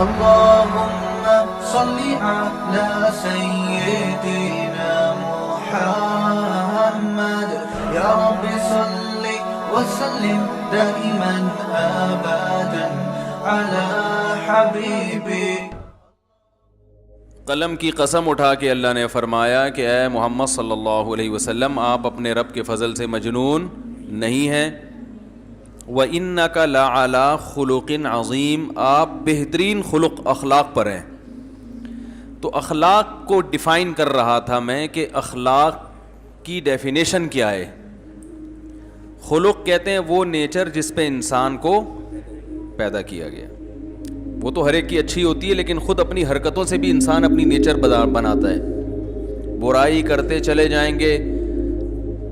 اللهم صل على سيدنا محمد يا رب صل وسلم دائما ابدا على حبيبي. قلم کی قسم اٹھا کے اللہ نے فرمایا کہ اے محمد صلی اللہ علیہ وسلم آپ اپنے رب کے فضل سے مجنون نہیں ہیں. وَإِنَّكَ لَعَلَىٰ خُلُقٍ عَظِيمٍ آپ بہترین خلق اخلاق پر ہیں. تو اخلاق کو ڈیفائن کر رہا تھا میں کہ اخلاق کی ڈیفینیشن کیا ہے. خلق کہتے ہیں وہ نیچر جس پہ انسان کو پیدا کیا گیا. وہ تو ہر ایک کی اچھی ہوتی ہے لیکن خود اپنی حرکتوں سے بھی انسان اپنی نیچر بناتا ہے. برائی کرتے چلے جائیں گے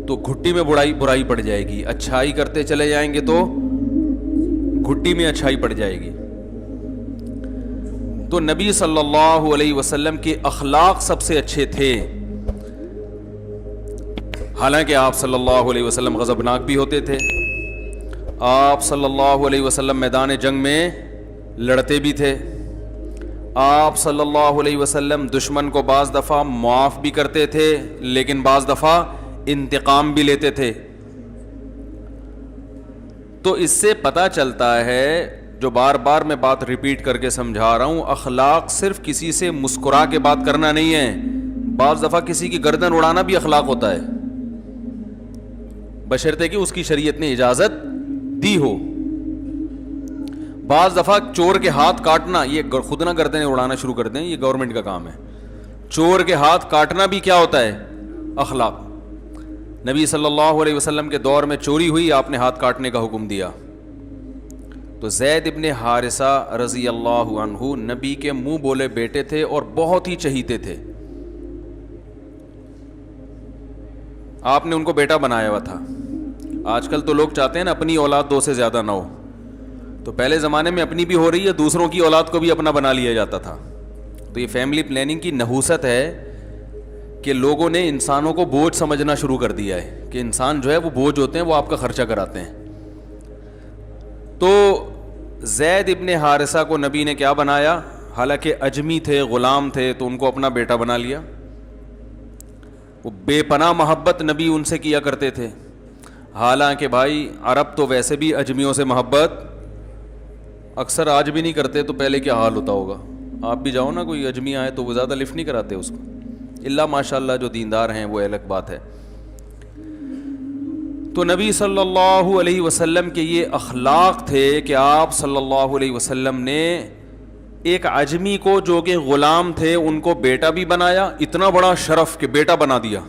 تو گھٹی میں برائی پڑ جائے گی, اچھائی کرتے چلے جائیں گے تو گھٹی میں اچھائی پڑ جائے گی. تو نبی صلی اللہ علیہ وسلم کے اخلاق سب سے اچھے تھے. حالانکہ آپ صلی اللہ علیہ وسلم غضبناک بھی ہوتے تھے, آپ صلی اللہ علیہ وسلم میدان جنگ میں لڑتے بھی تھے, آپ صلی اللہ علیہ وسلم دشمن کو بعض دفعہ معاف بھی کرتے تھے لیکن بعض دفعہ انتقام بھی لیتے تھے. تو اس سے پتہ چلتا ہے, جو بار بار میں بات ریپیٹ کر کے سمجھا رہا ہوں, اخلاق صرف کسی سے مسکرا کے بات کرنا نہیں ہے. بعض دفعہ کسی کی گردن اڑانا بھی اخلاق ہوتا ہے, بشرطے کہ اس کی شریعت نے اجازت دی ہو. بعض دفعہ چور کے ہاتھ کاٹنا, یہ خود نہ گردنیں اڑانا شروع کر دیں, یہ گورنمنٹ کا کام ہے. چور کے ہاتھ کاٹنا بھی کیا ہوتا ہے؟ اخلاق. نبی صلی اللہ علیہ وسلم کے دور میں چوری ہوئی, آپ نے ہاتھ کاٹنے کا حکم دیا. تو زید ابن حارثہ رضی اللہ عنہ نبی کے منہ بولے بیٹے تھے اور بہت ہی چہیتے تھے. آپ نے ان کو بیٹا بنایا ہوا تھا. آج کل تو لوگ چاہتے ہیں نا اپنی اولاد دو سے زیادہ نہ ہو, تو پہلے زمانے میں اپنی بھی ہو رہی ہے, دوسروں کی اولاد کو بھی اپنا بنا لیا جاتا تھا. تو یہ فیملی پلاننگ کی نحوست ہے کہ لوگوں نے انسانوں کو بوجھ سمجھنا شروع کر دیا ہے کہ انسان جو ہے وہ بوجھ ہوتے ہیں, وہ آپ کا خرچہ کراتے ہیں. تو زید ابن حارثہ کو نبی نے کیا بنایا؟ حالانکہ اجمی تھے, غلام تھے, تو ان کو اپنا بیٹا بنا لیا. وہ بے پناہ محبت نبی ان سے کیا کرتے تھے. حالانکہ بھائی عرب تو ویسے بھی اجمیوں سے محبت اکثر آج بھی نہیں کرتے, تو پہلے کیا حال ہوتا ہوگا. آپ بھی جاؤ نا, کوئی اجمی آئے تو وہ زیادہ لفٹ نہیں کراتے اس کو, اللہ ماشاء اللہ جو دیندار ہیں وہ الگ بات ہے. تو نبی صلی اللہ علیہ وسلم کے یہ اخلاق تھے کہ آپ صلی اللہ علیہ وسلم نے ایک عجمی کو جو کہ غلام تھے ان کو بیٹا بھی بنایا. اتنا بڑا شرف کہ بیٹا بنا دیا.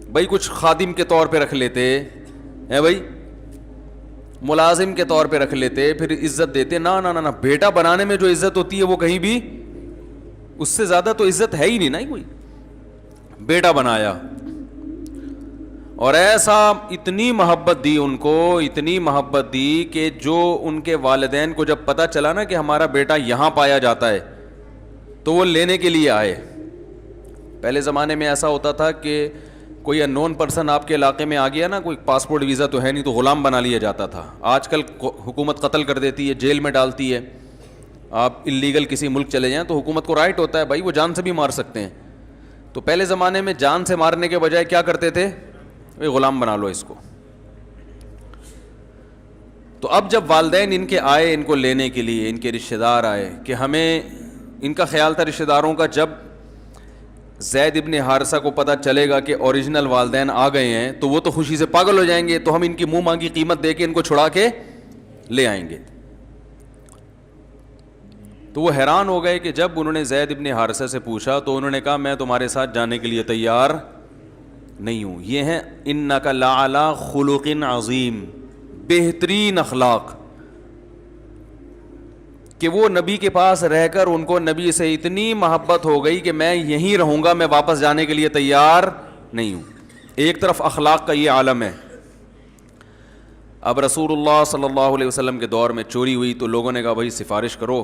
بھائی کچھ خادم کے طور پہ رکھ لیتے ہیں, بھائی ملازم کے طور پہ رکھ لیتے, پھر عزت دیتے. نہ بیٹا بنانے میں جو عزت ہوتی ہے وہ کہیں بھی, اس سے زیادہ تو عزت ہے ہی نہیں نا کوئی. بیٹا بنایا اور ایسا اتنی محبت دی ان کو, اتنی محبت دی کہ جو ان کے والدین کو جب پتہ چلا نا کہ ہمارا بیٹا یہاں پایا جاتا ہے تو وہ لینے کے لیے آئے. پہلے زمانے میں ایسا ہوتا تھا کہ کوئی ان نون پرسن آپ کے علاقے میں آ گیا نا, کوئی پاسپورٹ ویزا تو ہے نہیں, تو غلام بنا لیا جاتا تھا. آج کل حکومت قتل کر دیتی ہے, جیل میں ڈالتی ہے. آپ اللیگل کسی ملک چلے جائیں تو حکومت کو رائٹ ہوتا ہے بھائی وہ جان سے بھی مار سکتے ہیں. تو پہلے زمانے میں جان سے مارنے کے بجائے کیا کرتے تھے؟ غلام بنا لو اس کو. تو اب جب والدین ان کے آئے ان کو لینے کے لیے, ان کے رشتہ دار آئے کہ ہمیں, ان کا خیال تھا رشتہ داروں کا جب زید ابن حارثہ کو پتہ چلے گا کہ اوریجنل والدین آ گئے ہیں تو وہ تو خوشی سے پاگل ہو جائیں گے, تو ہم ان کی منہ مانگی قیمت دے کے ان کو چھڑا کے لے آئیں گے. تو وہ حیران ہو گئے کہ جب انہوں نے زید ابن حارثہ سے پوچھا تو انہوں نے کہا میں تمہارے ساتھ جانے کے لیے تیار نہیں ہوں. یہ ہیں انک لعلی خلق عظیم, بہترین اخلاق, کہ وہ نبی کے پاس رہ کر ان کو نبی سے اتنی محبت ہو گئی کہ میں یہیں رہوں گا, میں واپس جانے کے لیے تیار نہیں ہوں. ایک طرف اخلاق کا یہ عالم ہے. اب رسول اللہ صلی اللہ علیہ وسلم کے دور میں چوری ہوئی تو لوگوں نے کہا بھائی سفارش کرو,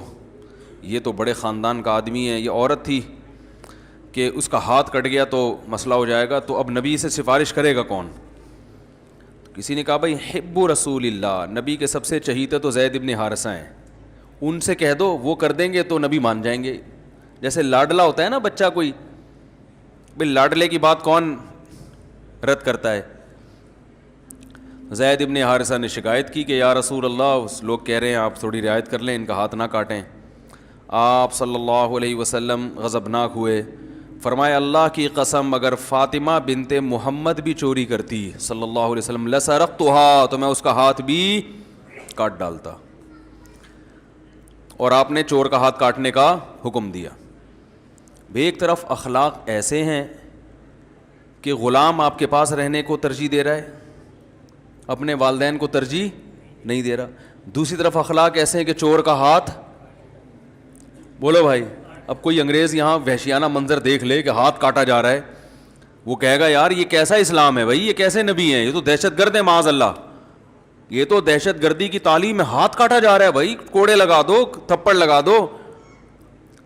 یہ تو بڑے خاندان کا آدمی ہے, یہ عورت تھی کہ اس کا ہاتھ کٹ گیا تو مسئلہ ہو جائے گا, تو اب نبی سے سفارش کرے گا کون؟ کسی نے کہا بھائی حب رسول اللہ, نبی کے سب سے چہیتے تو زید ابن حارثہ ہیں, ان سے کہہ دو, وہ کر دیں گے تو نبی مان جائیں گے. جیسے لاڈلا ہوتا ہے نا بچہ کوئی, بھائی لاڈلے کی بات کون رد کرتا ہے. زید ابن حارثہ نے شکایت کی کہ یا رسول اللہ, لوگ کہہ رہے ہیں آپ تھوڑی رعایت کر لیں, ان کا ہاتھ نہ کاٹیں. آپ صلی اللہ علیہ وسلم غضبناک ہوئے, فرمایا اللہ کی قسم اگر فاطمہ بنت محمد بھی چوری کرتی صلی اللہ علیہ وسلم لسرقتها, تو میں اس کا ہاتھ بھی کاٹ ڈالتا. اور آپ نے چور کا ہاتھ کاٹنے کا حکم دیا. ایک طرف اخلاق ایسے ہیں کہ غلام آپ کے پاس رہنے کو ترجیح دے رہا ہے, اپنے والدین کو ترجیح نہیں دے رہا. دوسری طرف اخلاق ایسے ہیں کہ چور کا ہاتھ, بولو بھائی, اب کوئی انگریز یہاں وحشیانہ منظر دیکھ لے کہ ہاتھ کاٹا جا رہا ہے, وہ کہے گا یار یہ کیسا اسلام ہے بھائی, یہ کیسے نبی ہیں, یہ تو دہشت گرد ہیں معاذ اللہ, یہ تو دہشت گردی کی تعلیم ہے, ہاتھ کاٹا جا رہا ہے بھائی, کوڑے لگا دو, تھپڑ لگا دو,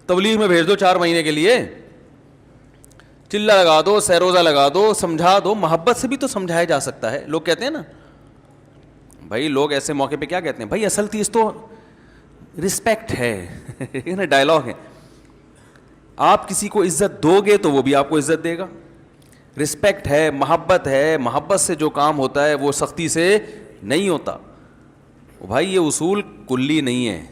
تبلیغ میں بھیج دو 4 مہینے کے لیے, چلہ لگا دو, سیروزہ لگا دو, سمجھا دو. محبت سے بھی تو سمجھایا جا سکتا ہے. لوگ کہتے ہیں نا بھائی, لوگ ایسے موقع پہ کیا کہتے ہیں, بھائی اصل چیز تو رسپیکٹ ہے, ڈائلاگ ہے. آپ کسی کو عزت دو گے تو وہ بھی آپ کو عزت دے گا. رسپیکٹ ہے, محبت ہے, محبت سے جو کام ہوتا ہے وہ سختی سے نہیں ہوتا. بھائی یہ اصول کلی نہیں ہے.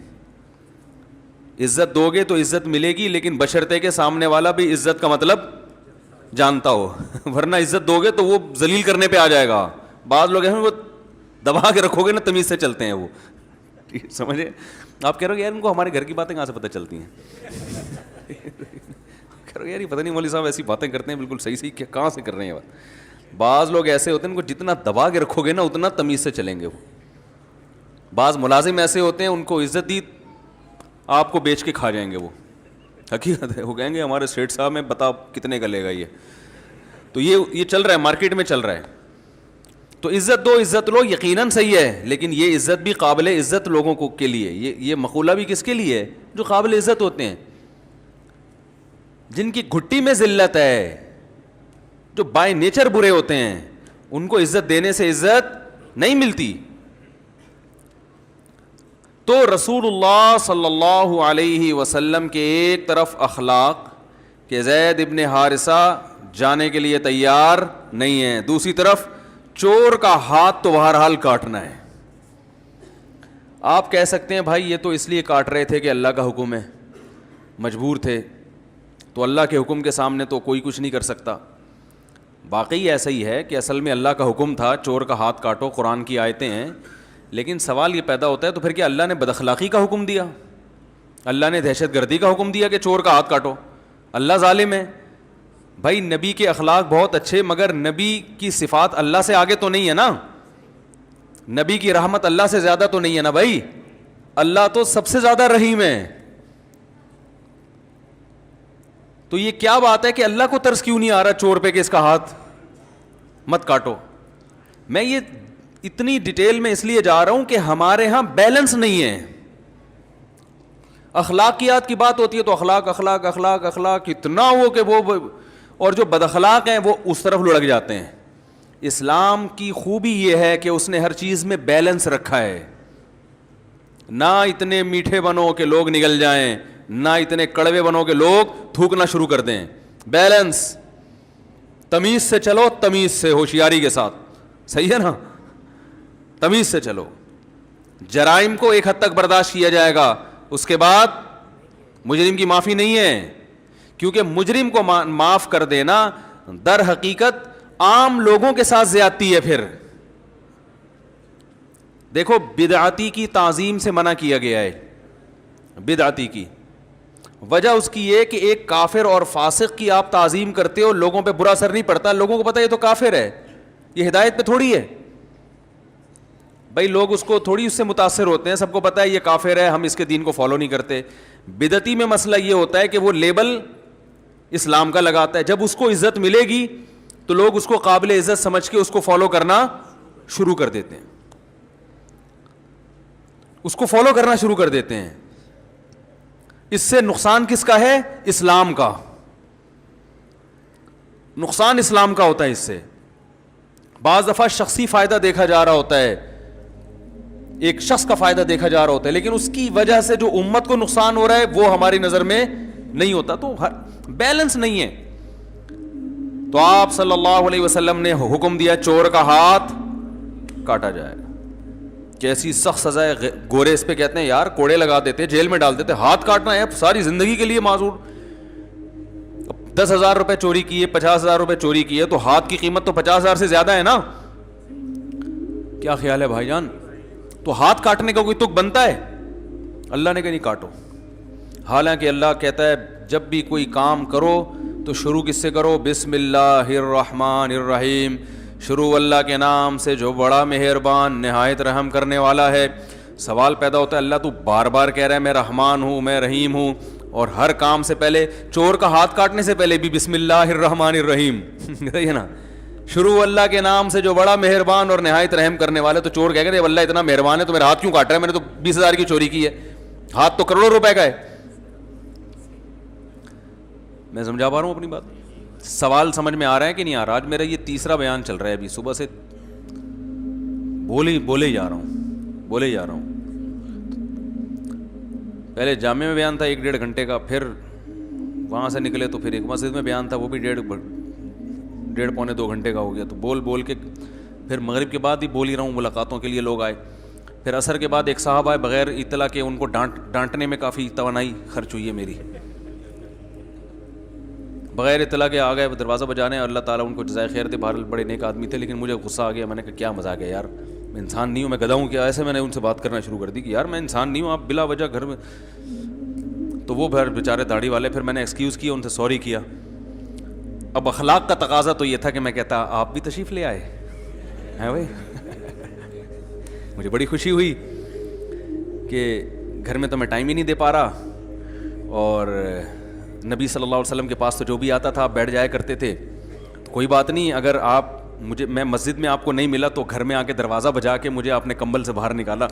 عزت دو گے تو عزت ملے گی, لیکن بشرطے کے سامنے والا بھی عزت کا مطلب جانتا ہو, ورنہ عزت دو گے تو وہ ذلیل کرنے پہ آ جائے گا. بعض لوگ ہیں وہ دبا کے رکھو گے نا تمیز سے چلتے ہیں وہ, سمجھے. آپ کہہ رہے ہو یار ان کو ہمارے گھر کی باتیں کہاں سے پتہ چلتی ہیں, کہہ رہے ہو یار یہ پتہ نہیں مولوی صاحب ایسی باتیں کرتے ہیں بالکل صحیح صحیح, کہاں سے کر رہے ہیں بات. بعض لوگ ایسے ہوتے ہیں ان کو جتنا دبا کے رکھو گے نا اتنا تمیز سے چلیں گے وہ. بعض ملازم ایسے ہوتے ہیں ان کو عزت دی آپ کو بیچ کے کھا جائیں گے وہ, حقیقت ہے. وہ کہیں گے ہمارے سیٹ صاحب میں بتا کتنے کا لے گا یہ. تو یہ چل رہا ہے, مارکیٹ میں چل رہا ہے. تو عزت دو عزت لو یقیناً صحیح ہے, لیکن یہ عزت بھی قابل عزت لوگوں کو کے لیے, یہ مقولہ بھی کس کے لیے ہے, جو قابل عزت ہوتے ہیں, جن کی گھٹی میں ذلت ہے, جو بائی نیچر برے ہوتے ہیں, ان کو عزت دینے سے عزت نہیں ملتی. تو رسول اللہ صلی اللہ علیہ وسلم کے ایک طرف اخلاق کہ زید ابن حارثہ جانے کے لیے تیار نہیں ہے, دوسری طرف چور کا ہاتھ تو بہرحال کاٹنا ہے. آپ کہہ سکتے ہیں بھائی یہ تو اس لیے کاٹ رہے تھے کہ اللہ کا حکم ہے, مجبور تھے, تو اللہ کے حکم کے سامنے تو کوئی کچھ نہیں کر سکتا. واقعی ایسا ہی ہے کہ اصل میں اللہ کا حکم تھا چور کا ہاتھ کاٹو, قرآن کی آیتیں ہیں. لیکن سوال یہ پیدا ہوتا ہے تو پھر کیا اللہ نے بد اخلاقی کا حکم دیا, اللہ نے دہشت گردی کا حکم دیا کہ چور کا ہاتھ کاٹو؟ اللہ ظالم ہے بھائی. نبی کے اخلاق بہت اچھے, مگر نبی کی صفات اللہ سے آگے تو نہیں ہے نا, نبی کی رحمت اللہ سے زیادہ تو نہیں ہے نا بھائی. اللہ تو سب سے زیادہ رحیم ہے. تو یہ کیا بات ہے کہ اللہ کو ترس کیوں نہیں آ رہا چور پہ کہ اس کا ہاتھ مت کاٹو؟ میں یہ اتنی ڈیٹیل میں اس لیے جا رہا ہوں کہ ہمارے ہاں بیلنس نہیں ہے. اخلاقیات کی بات ہوتی ہے تو اخلاق اخلاق اخلاق اخلاق اتنا ہو کہ وہ, اور جو بد اخلاق ہیں وہ اس طرف لڑک جاتے ہیں. اسلام کی خوبی یہ ہے کہ اس نے ہر چیز میں بیلنس رکھا ہے. نہ اتنے میٹھے بنو کہ لوگ نگل جائیں, نہ اتنے کڑوے بنو کہ لوگ تھوکنا شروع کر دیں. بیلنس, تمیز سے چلو, تمیز سے, ہوشیاری کے ساتھ, صحیح ہے نا, تمیز سے چلو. جرائم کو ایک حد تک برداشت کیا جائے گا, اس کے بعد مجرم کی معافی نہیں ہے, کیونکہ مجرم کو معاف کر دینا در حقیقت عام لوگوں کے ساتھ زیادتی ہے. پھر دیکھو بدعتی کی تعظیم سے منع کیا گیا ہے. بدعتی کی وجہ اس کی یہ کہ ایک کافر اور فاسق کی آپ تعظیم کرتے ہو, لوگوں پہ برا اثر نہیں پڑتا, لوگوں کو پتہ یہ تو کافر ہے, یہ ہدایت پہ تھوڑی ہے بھائی. لوگ اس کو تھوڑی اس سے متاثر ہوتے ہیں, سب کو پتہ ہے یہ کافر ہے, ہم اس کے دین کو فالو نہیں کرتے. بدعتی میں مسئلہ یہ ہوتا ہے کہ وہ لیبل اسلام کا لگاتا ہے, جب اس کو عزت ملے گی تو لوگ اس کو قابل عزت سمجھ کے اس کو فالو کرنا شروع کر دیتے ہیں, اس کو فالو کرنا شروع کر دیتے ہیں. اس سے نقصان کس کا ہے؟ اسلام کا. نقصان اسلام کا ہوتا ہے اس سے. بعض دفعہ شخصی فائدہ دیکھا جا رہا ہوتا ہے ایک شخص کا فائدہ دیکھا جا رہا ہوتا ہے, لیکن اس کی وجہ سے جو امت کو نقصان ہو رہا ہے وہ ہماری نظر میں نہیں ہوتا. تو بیلنس نہیں ہے. تو آپ صلی اللہ علیہ وسلم نے حکم دیا چور کا ہاتھ کاٹا جائے گا. کیسی سخت سزا ہے. گورے اس پہ کہتے ہیں یار کوڑے لگا دیتے, جیل میں ڈال دیتے, ہاتھ کاٹنا ہے ساری زندگی کے لیے معذور. 10,000 روپے چوری کیے, 50,000 روپے چوری کیے, تو ہاتھ کی قیمت تو 50,000 سے زیادہ ہے نا. کیا خیال ہے بھائی جان؟ تو ہاتھ کاٹنے کا کوئی تک بنتا ہے؟ اللہ نے کہا نہیں کاٹو. حالانکہ اللہ کہتا ہے جب بھی کوئی کام کرو تو شروع کس سے کرو؟ بسم اللہ الرحمن الرحیم. شروع اللہ کے نام سے جو بڑا مہربان نہایت رحم کرنے والا ہے. سوال پیدا ہوتا ہے اللہ تو بار بار کہہ رہا ہے میں رحمان ہوں, میں رحیم ہوں, اور ہر کام سے پہلے چور کا ہاتھ کاٹنے سے پہلے بھی بسم اللہ الرحمن الرحیم ہے نا. شروع اللہ کے نام سے جو بڑا مہربان اور نہایت رحم کرنے والے. تو چور کہہ گئے اللہ اتنا مہربان ہے تو میرا ہاتھ کیوں کاٹ رہا ہے؟ میں نے تو 20,000 کی چوری کی ہے, ہاتھ تو کروڑوں روپے کا ہے. میں سمجھا پا رہا ہوں اپنی بات؟ سوال سمجھ میں آ رہا ہے کہ نہیں آ رہا؟ آج میرا یہ تیسرا بیان چل رہا ہے, ابھی صبح سے بولے جا رہا ہوں. پہلے جامع میں بیان تھا 1-1.5 گھنٹے کا, پھر وہاں سے نکلے تو پھر ایک مسجد میں بیان تھا وہ بھی 1.5-1.25-2 گھنٹے کا ہو گیا. تو بول کے پھر مغرب کے بعد ہی بول ہی رہا ہوں, ملاقاتوں کے لیے لوگ آئے. پھر عصر کے بعد ایک صاحب آئے بغیر اطلاع کے, ان کو ڈانٹنے میں کافی توانائی خرچ ہوئی ہے میری. بغیر اطلاع کے آ گئے دروازہ بجانے, اللہ تعالیٰ ان کو جزائے خیر دے. بہرحال بڑے نیک آدمی تھے, لیکن مجھے غصہ آ گیا. میں نے کہا کیا مزاق ہے یار, میں انسان نہیں ہوں, میں گدھا ہوں کیا؟ ایسے میں نے ان سے بات کرنا شروع کر دی کہ یار میں انسان نہیں ہوں, آپ بلا وجہ گھر میں. تو وہ پھر بیچارے داڑھی والے, پھر میں نے ایکسکیوز کیا, ان سے سوری کیا. اب اخلاق کا تقاضا تو یہ تھا کہ میں کہتا آپ بھی تشریف لے آئے ہیں بھائی. مجھے بڑی خوشی ہوئی کہ گھر میں تو میں ٹائم ہی نہیں دے پا رہا, اور نبی صلی اللہ علیہ وسلم کے پاس تو جو بھی آتا تھا آپ بیٹھ جایا کرتے تھے. کوئی بات نہیں, اگر میں مسجد میں آپ کو نہیں ملا تو گھر میں آ کے دروازہ بجا کے مجھے آپ نے کمبل سے باہر نکالا.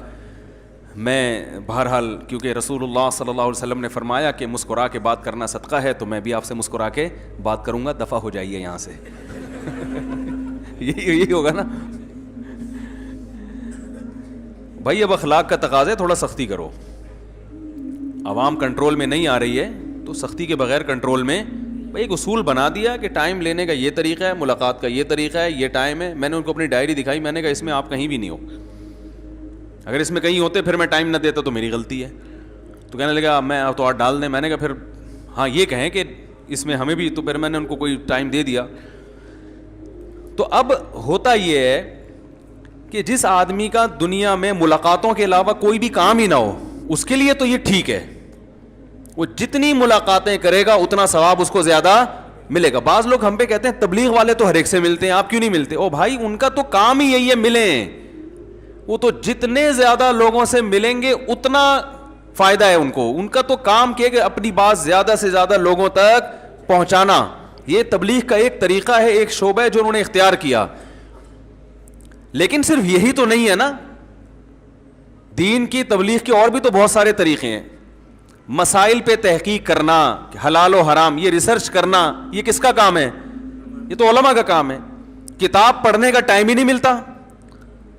میں بہرحال کیونکہ رسول اللہ صلی اللہ علیہ وسلم نے فرمایا کہ مسکرا کے بات کرنا صدقہ ہے, تو میں بھی آپ سے مسکرا کے بات کروں گا, دفع ہو جائیے یہاں سے. یہی ہوگا نا بھائی. اب اخلاق کا تقاضا ہے تھوڑا سختی کرو. عوام کنٹرول میں نہیں آ رہی ہے تو سختی کے بغیر کنٹرول میں. ایک اصول بنا دیا کہ ٹائم لینے کا یہ طریقہ ہے, ملاقات کا یہ طریقہ ہے, یہ ٹائم ہے. میں نے ان کو اپنی ڈائری دکھائی, میں نے کہا اس میں آپ کہیں بھی نہیں ہو, اگر اس میں کہیں ہوتے پھر میں ٹائم نہ دیتا تو میری غلطی ہے. تو کہنے لگا میں تو اور ڈال دیں. میں نے کہا پھر ہاں یہ کہیں کہ اس میں ہمیں بھی, تو پھر میں نے ان کو کوئی ٹائم دے دیا. تو اب ہوتا یہ ہے کہ جس آدمی کا دنیا میں ملاقاتوں کے علاوہ کوئی بھی کام ہی نہ ہو, اس کے لیے تو یہ ٹھیک ہے, وہ جتنی ملاقاتیں کرے گا اتنا ثواب اس کو زیادہ ملے گا. بعض لوگ ہم پہ کہتے ہیں تبلیغ والے تو ہر ایک سے ملتے ہیں, آپ کیوں نہیں ملتے؟ او بھائی ان کا تو کام ہی یہی ہے ملیں. وہ تو جتنے زیادہ لوگوں سے ملیں گے اتنا فائدہ ہے ان کو. ان کا تو کام کیا کہ اپنی بات زیادہ سے زیادہ لوگوں تک پہنچانا. یہ تبلیغ کا ایک طریقہ ہے, ایک شعبہ ہے جو انہوں نے اختیار کیا. لیکن صرف یہی تو نہیں ہے نا, دین کی تبلیغ کے اور بھی تو بہت سارے طریقے ہیں. مسائل پہ تحقیق کرنا, حلال و حرام, یہ ریسرچ کرنا, یہ کس کا کام ہے؟ یہ تو علماء کا کام ہے. کتاب پڑھنے کا ٹائم ہی نہیں ملتا.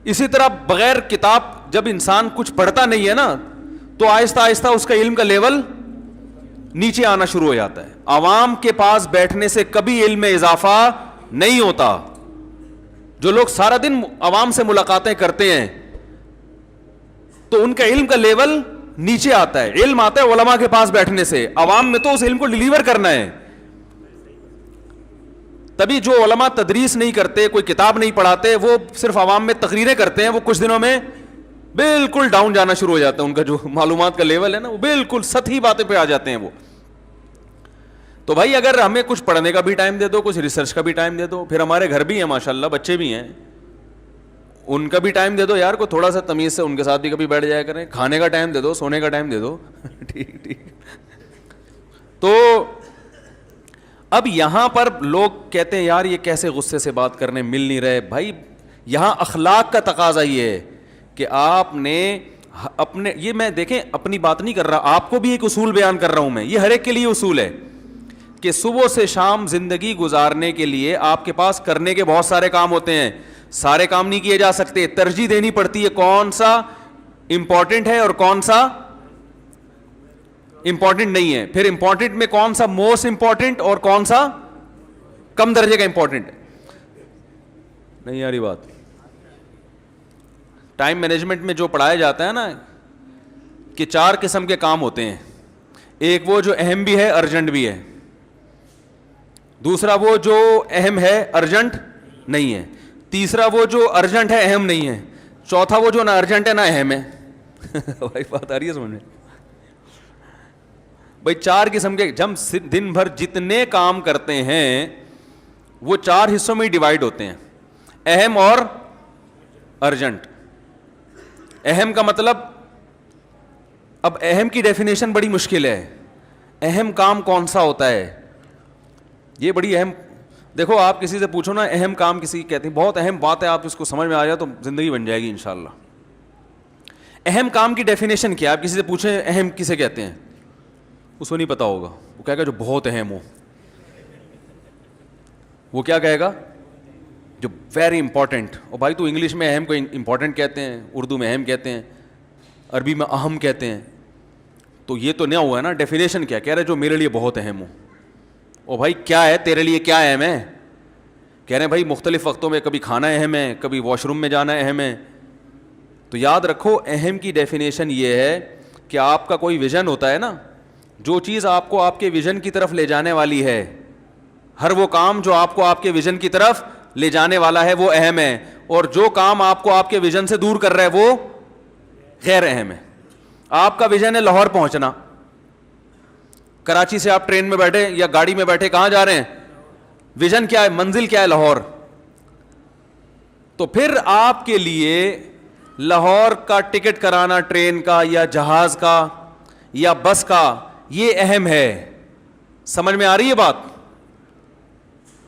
اسی طرح بغیر کتاب جب انسان کچھ پڑھتا نہیں ہے نا تو آہستہ آہستہ اس کا علم کا لیول نیچے آنا شروع ہو جاتا ہے. عوام کے پاس بیٹھنے سے کبھی علم میں اضافہ نہیں ہوتا. جو لوگ سارا دن عوام سے ملاقاتیں کرتے ہیں تو ان کا علم کا لیول نیچے آتا ہے. علم آتا ہے علماء کے پاس بیٹھنے سے, عوام میں تو اس علم کو ڈیلیور کرنا ہے. تبھی جو علماء تدریس نہیں کرتے, کوئی کتاب نہیں پڑھاتے, وہ صرف عوام میں تقریریں کرتے ہیں, وہ کچھ دنوں میں بالکل ڈاؤن جانا شروع ہو جاتا ہے. ان کا جو معلومات کا لیول ہے نا وہ بالکل سطحی باتیں پہ آ جاتے ہیں وہ. تو بھائی اگر ہمیں کچھ پڑھنے کا بھی ٹائم دے دو, کچھ ریسرچ کا بھی ٹائم دے دو. پھر ہمارے گھر بھی ہیں ماشاءاللہ, بچے بھی ہیں, ان کا بھی ٹائم دے دو یار. کو تھوڑا سا تمیز سے ان کے ساتھ بھی کبھی بیٹھ جایا کریں. کھانے کا ٹائم دے دو, سونے کا ٹائم دے دو. ٹھیک. تو اب یہاں پر لوگ کہتے ہیں یار یہ کیسے غصے سے بات کرنے مل نہیں رہے. بھائی یہاں اخلاق کا تقاضا یہ ہے کہ آپ نے اپنے, یہ میں دیکھیں اپنی بات نہیں کر رہا, آپ کو بھی ایک اصول بیان کر رہا ہوں میں. یہ ہر ایک کے لیے اصول ہے کہ صبح سے شام زندگی گزارنے کے لیے آپ کے پاس کرنے کے بہت سارے کام ہوتے ہیں. سارے کام نہیں کیے جا سکتے, ترجیح دینی پڑتی ہے کون سا امپورٹنٹ ہے اور کون سا امپورٹنٹ نہیں ہے. پھر امپورٹنٹ میں کون سا موسٹ امپورٹنٹ اور کون سا کم درجے کا امپورٹنٹ ہے. نہیں یاری بات. ٹائم مینجمنٹ میں جو پڑھایا جاتا ہے نا کہ 4 قسم کے کام ہوتے ہیں. ایک وہ جو اہم بھی ہے ارجنٹ بھی ہے, دوسرا وہ جو اہم ہے ارجنٹ نہیں ہے, تیسرا وہ جو ارجنٹ ہے اہم نہیں ہے, چوتھا وہ جو نہ ارجنٹ ہے نہ اہم ہے. بھائی بات آ رہی ہے سمجھ میں؟ بھائی 4 قسم کے, جب دن بھر جتنے کام کرتے ہیں وہ 4 حصوں میں ڈیوائڈ ہوتے ہیں, اہم اور ارجنٹ. اہم کا مطلب, اب اہم کی ڈیفینیشن بڑی مشکل ہے. اہم کام کون سا ہوتا ہے, یہ بڑی اہم. دیکھو آپ کسی سے پوچھو نا اہم کام کسی کہتے ہیں, بہت اہم بات ہے, آپ اس کو سمجھ میں آ جائے تو زندگی بن جائے گی انشاءاللہ. اہم کام کی ڈیفینیشن کیا ہے, آپ کسی سے پوچھیں اہم کسے کہتے ہیں, اس کو نہیں پتا ہوگا. وہ کہے گا جو بہت اہم ہو. وہ کیا کہے گا, جو ویری امپورٹنٹ. اور بھائی تو انگلش میں اہم کو امپورٹنٹ کہتے ہیں, اردو میں اہم کہتے ہیں, عربی میں اہم کہتے ہیں. تو یہ تو نیا ہوا ہے نا. ڈیفینیشن کیا کہہ رہے, جو میرے لیے بہت اہم ہو. او بھائی کیا ہے تیرے لیے, کیا اہم ہے؟ کہہ رہے ہیں بھائی مختلف وقتوں میں کبھی کھانا اہم ہے, کبھی واش روم میں جانا اہم ہے. تو یاد رکھو اہم کی ڈیفینیشن یہ ہے کہ آپ کا کوئی ویژن ہوتا ہے نا, جو چیز آپ کو آپ کے ویژن کی طرف لے جانے والی ہے, ہر وہ کام جو آپ کو آپ کے ویژن کی طرف لے جانے والا ہے وہ اہم ہے, اور جو کام آپ کو آپ کے ویژن سے دور کر رہا ہے وہ غیر اہم ہے. آپ کا ویژن ہے لاہور پہنچنا, کراچی سے آپ ٹرین میں بیٹھے یا گاڑی میں بیٹھے کہاں جا رہے ہیں, ویژن کیا ہے, منزل کیا ہے, لاہور. تو پھر آپ کے لیے لاہور کا ٹکٹ کرانا ٹرین کا یا جہاز کا یا بس کا یہ اہم ہے. سمجھ میں آ رہی ہے بات؟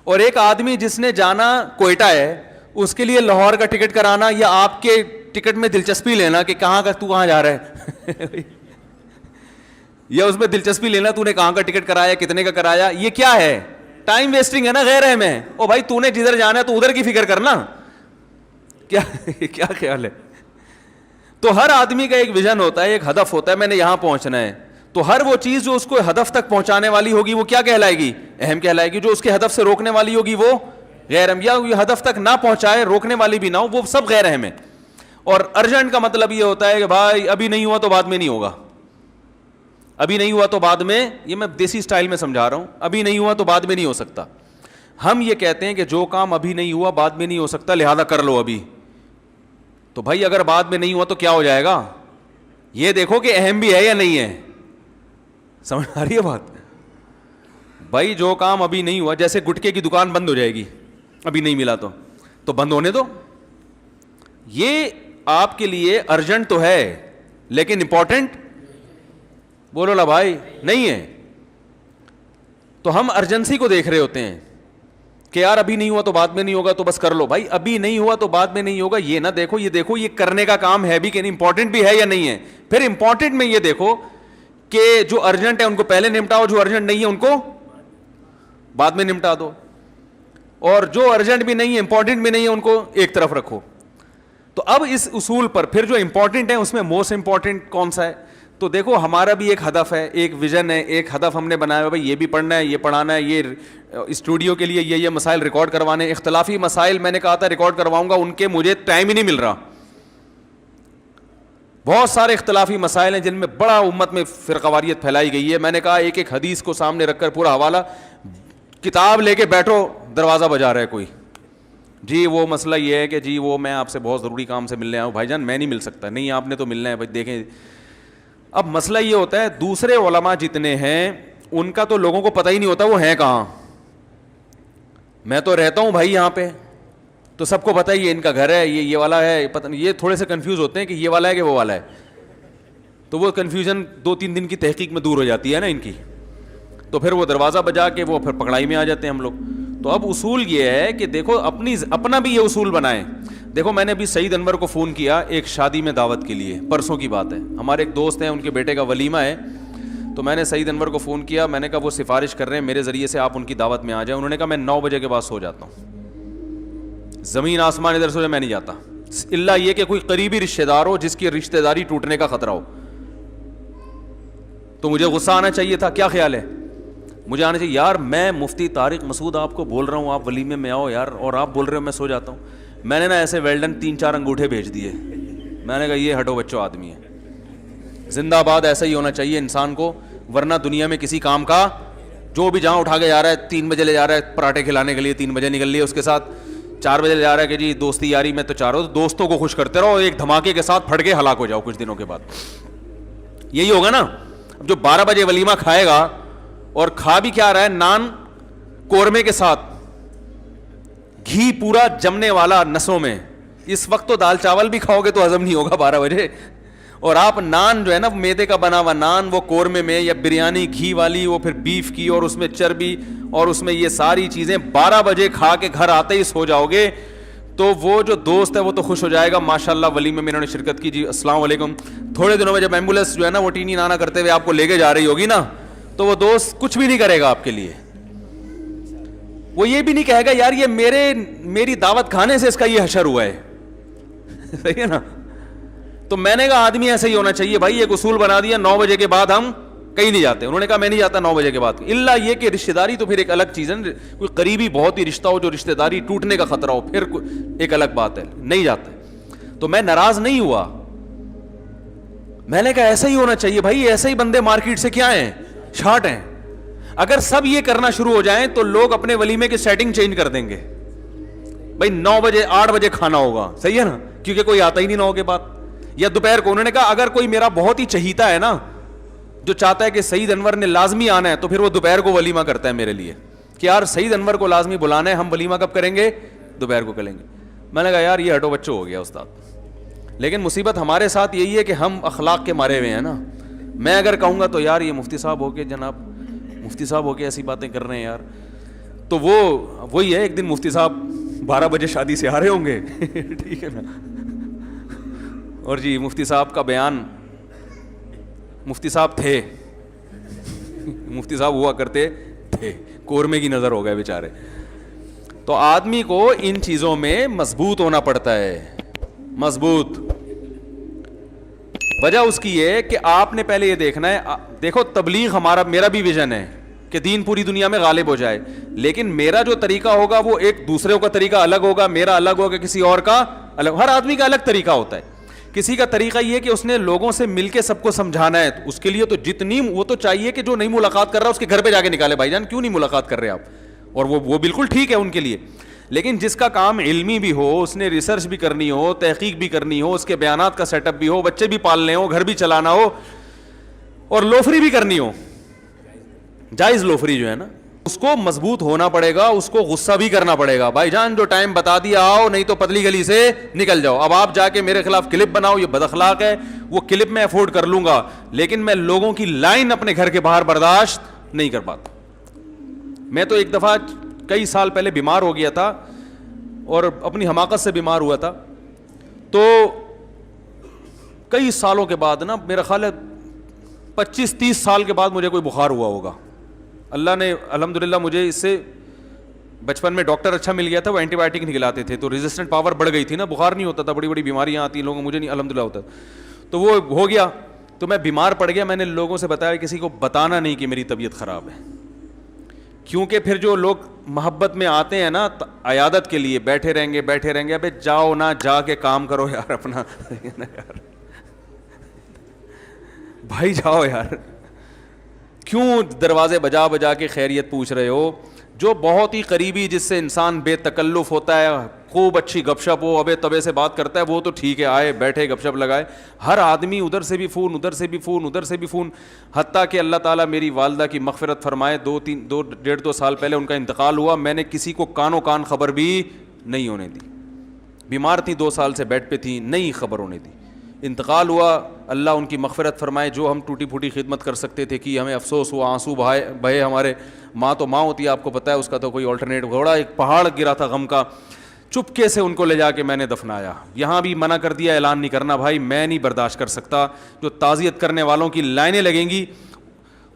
اور ایک آدمی جس نے جانا کوئٹہ ہے, اس کے لیے لاہور کا ٹکٹ کرانا یا آپ کے ٹکٹ میں دلچسپی لینا کہ کہاں کا, تو کہاں جا رہا ہے یا اس میں دلچسپی لینا تو نے کہاں کا ٹکٹ کرایا, کتنے کا کرایا, یہ کیا ہے؟ ٹائم ویسٹنگ ہے نا, غیر اہم ہے. او بھائی تو نے جدھر جانا ہے تو ادھر کی فکر کرنا. کیا خیال ہے؟ تو ہر آدمی کا ایک ویژن ہوتا ہے, ایک ہدف ہوتا ہے, میں نے یہاں پہنچنا ہے. تو ہر وہ چیز جو اس کو ہدف تک پہنچانے والی ہوگی وہ کیا کہلائے گی, اہم کہلائے گی. جو اس کے ہدف سے روکنے والی ہوگی وہ غیر اہم, یا یہ ہدف تک نہ پہنچائے, روکنے والی بھی نہ ہو, وہ سب غیر اہم ہے. اور ارجنٹ کا مطلب یہ ہوتا ہے کہ بھائی ابھی نہیں ہوا تو بعد میں نہیں ہوگا, ابھی نہیں ہوا تو بعد میں, یہ میں دیسی سٹائل میں سمجھا رہا ہوں, ابھی نہیں ہوا تو بعد میں نہیں ہو سکتا. ہم یہ کہتے ہیں کہ جو کام ابھی نہیں ہوا بعد میں نہیں ہو سکتا, لہذا کر لو ابھی. تو بھائی اگر بعد میں نہیں ہوا تو کیا ہو جائے گا, یہ دیکھو کہ اہم بھی ہے یا نہیں ہے. سمجھ آ رہی ہے بات؟ بھائی جو کام ابھی نہیں ہوا, جیسے گٹکے کی دکان بند ہو جائے گی, ابھی نہیں ملا تو بند ہونے دو. یہ آپ کے لیے ارجنٹ تو ہے لیکن امپورٹنٹ, بولو لا بھائی, نہیں ہے. تو ہم ارجنسی کو دیکھ رہے ہوتے ہیں کہ یار ابھی نہیں ہوا تو بعد میں نہیں ہوگا تو بس کر لو. بھائی ابھی نہیں ہوا تو بعد میں نہیں ہوگا یہ نہ دیکھو, یہ دیکھو یہ کرنے کا کام ہے بھی کہ نہیں, امپورٹنٹ بھی ہے یا نہیں ہے. پھر امپورٹنٹ میں یہ دیکھو کہ جو ارجنٹ ہے ان کو پہلے نمٹاؤ, جو ارجنٹ نہیں ہے ان کو بعد میں نمٹا دو, اور جو ارجنٹ بھی نہیں ہے امپورٹنٹ بھی نہیں ہے ان کو ایک طرف رکھو. تو اب اس اصول پر پھر جو امپورٹنٹ ہے اس میں موسٹ امپورٹنٹ کون سا ہے. تو دیکھو ہمارا بھی ایک ہدف ہے, ایک ویژن ہے, ایک ہدف ہم نے بنایا ہے, بھائی یہ بھی پڑھنا ہے, یہ پڑھانا ہے, یہ اسٹوڈیو کے لیے یہ مسائل ریکارڈ کروانے ہیں. اختلافی مسائل میں نے کہا تھا ریکارڈ کرواؤں گا, ان کے مجھے ٹائم ہی نہیں مل رہا. بہت سارے اختلافی مسائل ہیں جن میں بڑا امت میں فرقواریت پھیلائی گئی ہے. میں نے کہا ایک ایک حدیث کو سامنے رکھ کر پورا حوالہ, کتاب لے کے بیٹھو, دروازہ بجا رہا ہے کوئی, جی وہ مسئلہ یہ ہے کہ جی وہ میں آپ سے بہت ضروری کام سے ملنے آیا ہوں. بھائی جان میں نہیں مل سکتا. نہیں آپ نے تو ملنا ہے. بھائی دیکھیں اب مسئلہ یہ ہوتا ہے, دوسرے علماء جتنے ہیں ان کا تو لوگوں کو پتہ ہی نہیں ہوتا وہ ہیں کہاں. میں تو رہتا ہوں بھائی یہاں پہ, تو سب کو پتہ ہے یہ ان کا گھر ہے, یہ والا ہے, پتہ نہیں, یہ تھوڑے سے کنفیوز ہوتے ہیں کہ یہ والا ہے کہ وہ والا ہے. تو وہ کنفیوژن 2-3 دن کی تحقیق میں دور ہو جاتی ہے نا ان کی. تو پھر وہ دروازہ بجا کے وہ پھر پکڑائی میں آ جاتے ہیں ہم لوگ. تو اب اصول یہ ہے کہ دیکھو اپنا بھی یہ اصول بنائیں. دیکھو میں نے ابھی سعید انور کو فون کیا ایک شادی میں دعوت کے لیے, پرسوں کی بات ہے. ہمارے ایک دوست ہیں, ان کے بیٹے کا ولیمہ ہے. تو میں نے سعید انور کو فون کیا, میں نے کہا وہ سفارش کر رہے ہیں میرے ذریعے سے آپ ان کی دعوت میں آ جائیں. انہوں نے کہا میں 9 بجے کے بعد سو جاتا ہوں, زمین آسمان ادھر سے میں نہیں جاتا. الا یہ کہ کوئی قریبی رشتہ دار ہو جس کی رشتہ داری ٹوٹنے کا خطرہ ہو. تو مجھے غصہ آنا چاہیے تھا. کیا خیال ہے؟ مجھے آنا چاہیے یار میں مفتی طارق مسعود آپ کو بول رہا ہوں آپ ولیمے میں آؤ یار, اور آپ بول رہے ہو میں سو جاتا ہوں. میں نے نا ایسے ویلڈن 3-4 انگوٹھے بھیج دیے. میں نے کہا یہ ہٹو بچوں آدمی ہے. زندہ آباد ایسا ہی ہونا چاہیے انسان کو, ورنہ دنیا میں کسی کام کا جو بھی جہاں اٹھا کے جا رہا ہے 3 بجے لے جا رہا ہے پراٹھے کھلانے کے لیے, 3 بجے نکل لیے, اس کے ساتھ 4 بجے لے جا رہا ہے کہ جی دوستی یاری میں تو چاروں دوستوں کو خوش کرتے رہو, ایک دھماکے کے ساتھ پھٹ کے ہلاک ہو جاؤ کچھ دنوں کے بعد. یہی ہوگا نا. اب جو 12 بجے ولیمہ کھائے گا اور کھا بھی کیا رہا ہے, نان قورمے کے ساتھ, گھی پورا جمنے والا نسوں میں. اس وقت تو دال چاول بھی کھاؤ گے تو ہضم نہیں ہوگا 12 بجے, اور آپ نان جو ہے نا میدے کا بنا ہوا نان وہ قورمے میں, یا بریانی گھی والی وہ پھر بیف کی اور اس میں چربی اور اس میں یہ ساری چیزیں 12 بجے کھا کے گھر آتے ہی سو جاؤ گے, تو وہ جو دوست ہے وہ تو خوش ہو جائے گا ماشاءاللہ ولیمے میں انہوں نے شرکت کی, جی السلام علیکم. تھوڑے دنوں میں جب ایمبولینس جو ہے نا وہ ٹینی نانا کرتے ہوئے آپ کو لے کے جا رہی ہوگی نا, تو وہ دوست کچھ بھی نہیں کرے گا آپ کے لیے. وہ یہ بھی نہیں کہے گا یار یہ میری دعوت کھانے سے اس کا یہ حشر ہوا ہے. صحیح ہے نا. تو میں نے کہا آدمی ایسا ہی ہونا چاہیے بھائی. ایک اصول بنا دیا 9 بجے کے بعد ہم کہیں نہیں جاتے. انہوں نے کہا میں نہیں جاتا 9 بجے کے بعد, الا یہ کہ رشتہ داری تو پھر ایک الگ چیز ہے. کوئی قریبی بہت ہی رشتہ ہو جو رشتہ داری ٹوٹنے کا خطرہ ہو پھر ایک الگ بات ہے, نہیں جاتے. تو میں ناراض نہیں ہوا, میں نے کہا ایسا ہی ہونا چاہیے بھائی. ایسے ہی بندے مارکیٹ سے کیا ہیں, شارٹ ہیں. اگر سب یہ کرنا شروع ہو جائیں تو لوگ اپنے ولیمے کی سیٹنگ چینج کر دیں گے. بھائی 9 بجے 8 بجے کھانا ہوگا, صحیح ہے نا, کیونکہ کوئی آتا ہی نہیں 9 کے بعد, یا دوپہر کو. انہوں نے کہا اگر کوئی میرا بہت ہی چہیتا ہے نا جو چاہتا ہے کہ سعید انور نے لازمی آنا ہے, تو پھر وہ دوپہر کو ولیمہ کرتا ہے میرے لیے کہ یار سعید انور کو لازمی بلانا ہے, ہم ولیمہ کب کریں گے, دوپہر کو کریں گے. میں نے کہا یار یہ ہٹو بچوں ہو گیا استاد. لیکن مصیبت ہمارے ساتھ یہی ہے کہ ہم اخلاق کے مارے ہوئے ہیں نا. میں اگر کہوں گا تو یار یہ مفتی صاحب ہو کے جناب مفتی صاحب ہو کے ایسی باتیں کر رہے ہیں یار, تو وہی ہے. ایک دن مفتی صاحب 12 بجے شادی سے آ رہے ہوں گے, ٹھیک ہے نا, اور جی مفتی صاحب کا بیان, مفتی صاحب تھے, مفتی صاحب ہوا کرتے تھے, قورمے کی نظر ہو گئے بیچارے. تو آدمی کو ان چیزوں میں مضبوط ہونا پڑتا ہے, مضبوط. وجہ اس کی یہ کہ آپ نے پہلے یہ دیکھنا ہے. دیکھو تبلیغ میرا بھی ویژن ہے کہ دین پوری دنیا میں غالب ہو جائے, لیکن میرا جو طریقہ ہوگا وہ ایک دوسرے کا طریقہ الگ ہوگا, میرا الگ ہوگا, کسی اور کا الگ. ہر آدمی کا الگ طریقہ ہوتا ہے. کسی کا طریقہ یہ کہ اس نے لوگوں سے مل کے سب کو سمجھانا ہے, اس کے لیے تو جتنی وہ تو چاہیے کہ جو نہیں ملاقات کر رہا اس کے گھر پہ جا کے نکالے, بھائی جان کیوں نہیں ملاقات کر رہے آپ, اور وہ بالکل ٹھیک ہے ان کے لیے. لیکن جس کا کام علمی بھی ہو, اس نے ریسرچ بھی کرنی ہو, تحقیق بھی کرنی ہو, اس کے بیانات کا سیٹ اپ بھی ہو, بچے بھی پالنے ہو, گھر بھی چلانا ہو, اور لوفری بھی کرنی ہو, جائز لوفری جو ہے نا, اس کو مضبوط ہونا پڑے گا, اس کو غصہ بھی کرنا پڑے گا. بھائی جان جو ٹائم بتا دیا آؤ, نہیں تو پتلی گلی سے نکل جاؤ. اب آپ جا کے میرے خلاف کلپ بناؤ, یہ بد اخلاق ہے, وہ کلپ میں افورڈ کر لوں گا, لیکن میں لوگوں کی لائن اپنے گھر کے باہر برداشت نہیں کر پاتا. میں تو ایک دفعہ کئی سال پہلے بیمار ہو گیا تھا, اور اپنی حماقت سے بیمار ہوا تھا. تو کئی سالوں کے بعد نا, میرا خیال ہے 25-30 سال کے بعد مجھے کوئی بخار ہوا ہوگا. اللہ نے الحمدللہ مجھے اس سے بچپن میں ڈاکٹر اچھا مل گیا تھا, وہ اینٹی بایوٹک نہیں کھلاتے تھے, تو ریزسٹنٹ پاور بڑھ گئی تھی نا, بخار نہیں ہوتا تھا, بڑی بڑی بیماریاں آتی ہیں لوگوں, مجھے نہیں الحمدللہ ہوتا. تو وہ ہو گیا, تو میں بیمار پڑ گیا. میں نے لوگوں سے بتایا, کسی کو بتانا نہیں کہ میری طبیعت خراب ہے, کیونکہ پھر جو لوگ محبت میں آتے ہیں نا عیادت کے لیے, بیٹھے رہیں گے, ابے جاؤ نہ جا کے کام کرو یار اپنا, بھائی جاؤ یار, کیوں دروازے بجا بجا کے خیریت پوچھ رہے ہو. جو بہت ہی قریبی, جس سے انسان بے تکلف ہوتا ہے, خوب اچھی گپ شپ ہو, ابے تبے سے بات کرتا ہے, وہ تو ٹھیک ہے, آئے بیٹھے گپ شپ لگائے. ہر آدمی ادھر سے بھی فون, ادھر سے بھی فون, ادھر سے بھی فون. حتیٰ کہ اللہ تعالیٰ میری والدہ کی مغفرت فرمائے, 2 سال پہلے ان کا انتقال ہوا, میں نے کسی کو کانوں کان خبر بھی نہیں ہونے دی. بیمار تھی, 2 سال سے بیڈ پہ تھی, نہیں خبر ہونے دی. انتقال ہوا, اللہ ان کی مغفرت فرمائے. جو ہم ٹوٹی پھوٹی خدمت کر سکتے تھے کی, ہمیں افسوس ہوا, آنسو بہے ہمارے. ماں تو ماں ہوتی ہے, آپ کو پتہ ہے, اس کا تو کوئی آلٹرنیٹ. گھوڑا ایک پہاڑ گرا تھا غم کا, چپکے سے ان کو لے جا کے میں نے دفنایا. یہاں بھی منع کر دیا, اعلان نہیں کرنا بھائی, میں نہیں برداشت کر سکتا. جو تعزیت کرنے والوں کی لائنیں لگیں گی,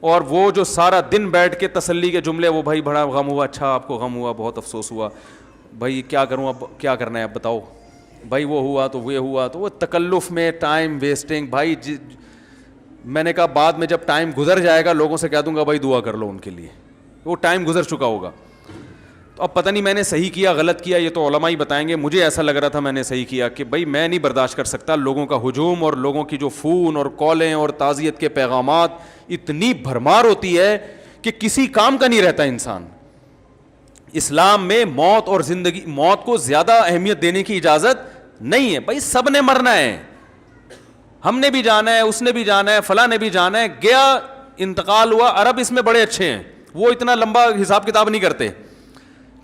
اور وہ جو سارا دن بیٹھ کے تسلی کے جملے, وہ بھائی بڑا غم ہوا, اچھا آپ کو غم ہوا, بہت افسوس ہوا, بھائی کیا کروں, اب کیا کرنا ہے, اب بتاؤ. بھائی وہ ہوا تو وہ ہوا تو وہ تکلف میں ٹائم ویسٹنگ. بھائی میں نے کہا بعد میں جب ٹائم گزر جائے گا لوگوں سے کہہ دوں گا بھائی دعا کر لو ان کے لیے, وہ ٹائم گزر چکا ہوگا. تو اب پتہ نہیں میں نے صحیح کیا غلط کیا, یہ تو علماء ہی بتائیں گے. مجھے ایسا لگ رہا تھا میں نے صحیح کیا کہ بھائی میں نہیں برداشت کر سکتا لوگوں کا ہجوم اور لوگوں کی جو فون اور کالیں اور تعزیت کے پیغامات, اتنی بھرمار ہوتی ہے کہ کسی کام کا نہیں رہتا انسان. اسلام میں موت اور زندگی, موت کو زیادہ اہمیت دینے کی اجازت نہیں ہے. بھائی سب نے مرنا ہے, ہم نے بھی جانا ہے, اس نے بھی جانا ہے, فلاں نے بھی جانا ہے. گیا انتقال ہوا. عرب اس میں بڑے اچھے ہیں, وہ اتنا لمبا حساب کتاب نہیں کرتے,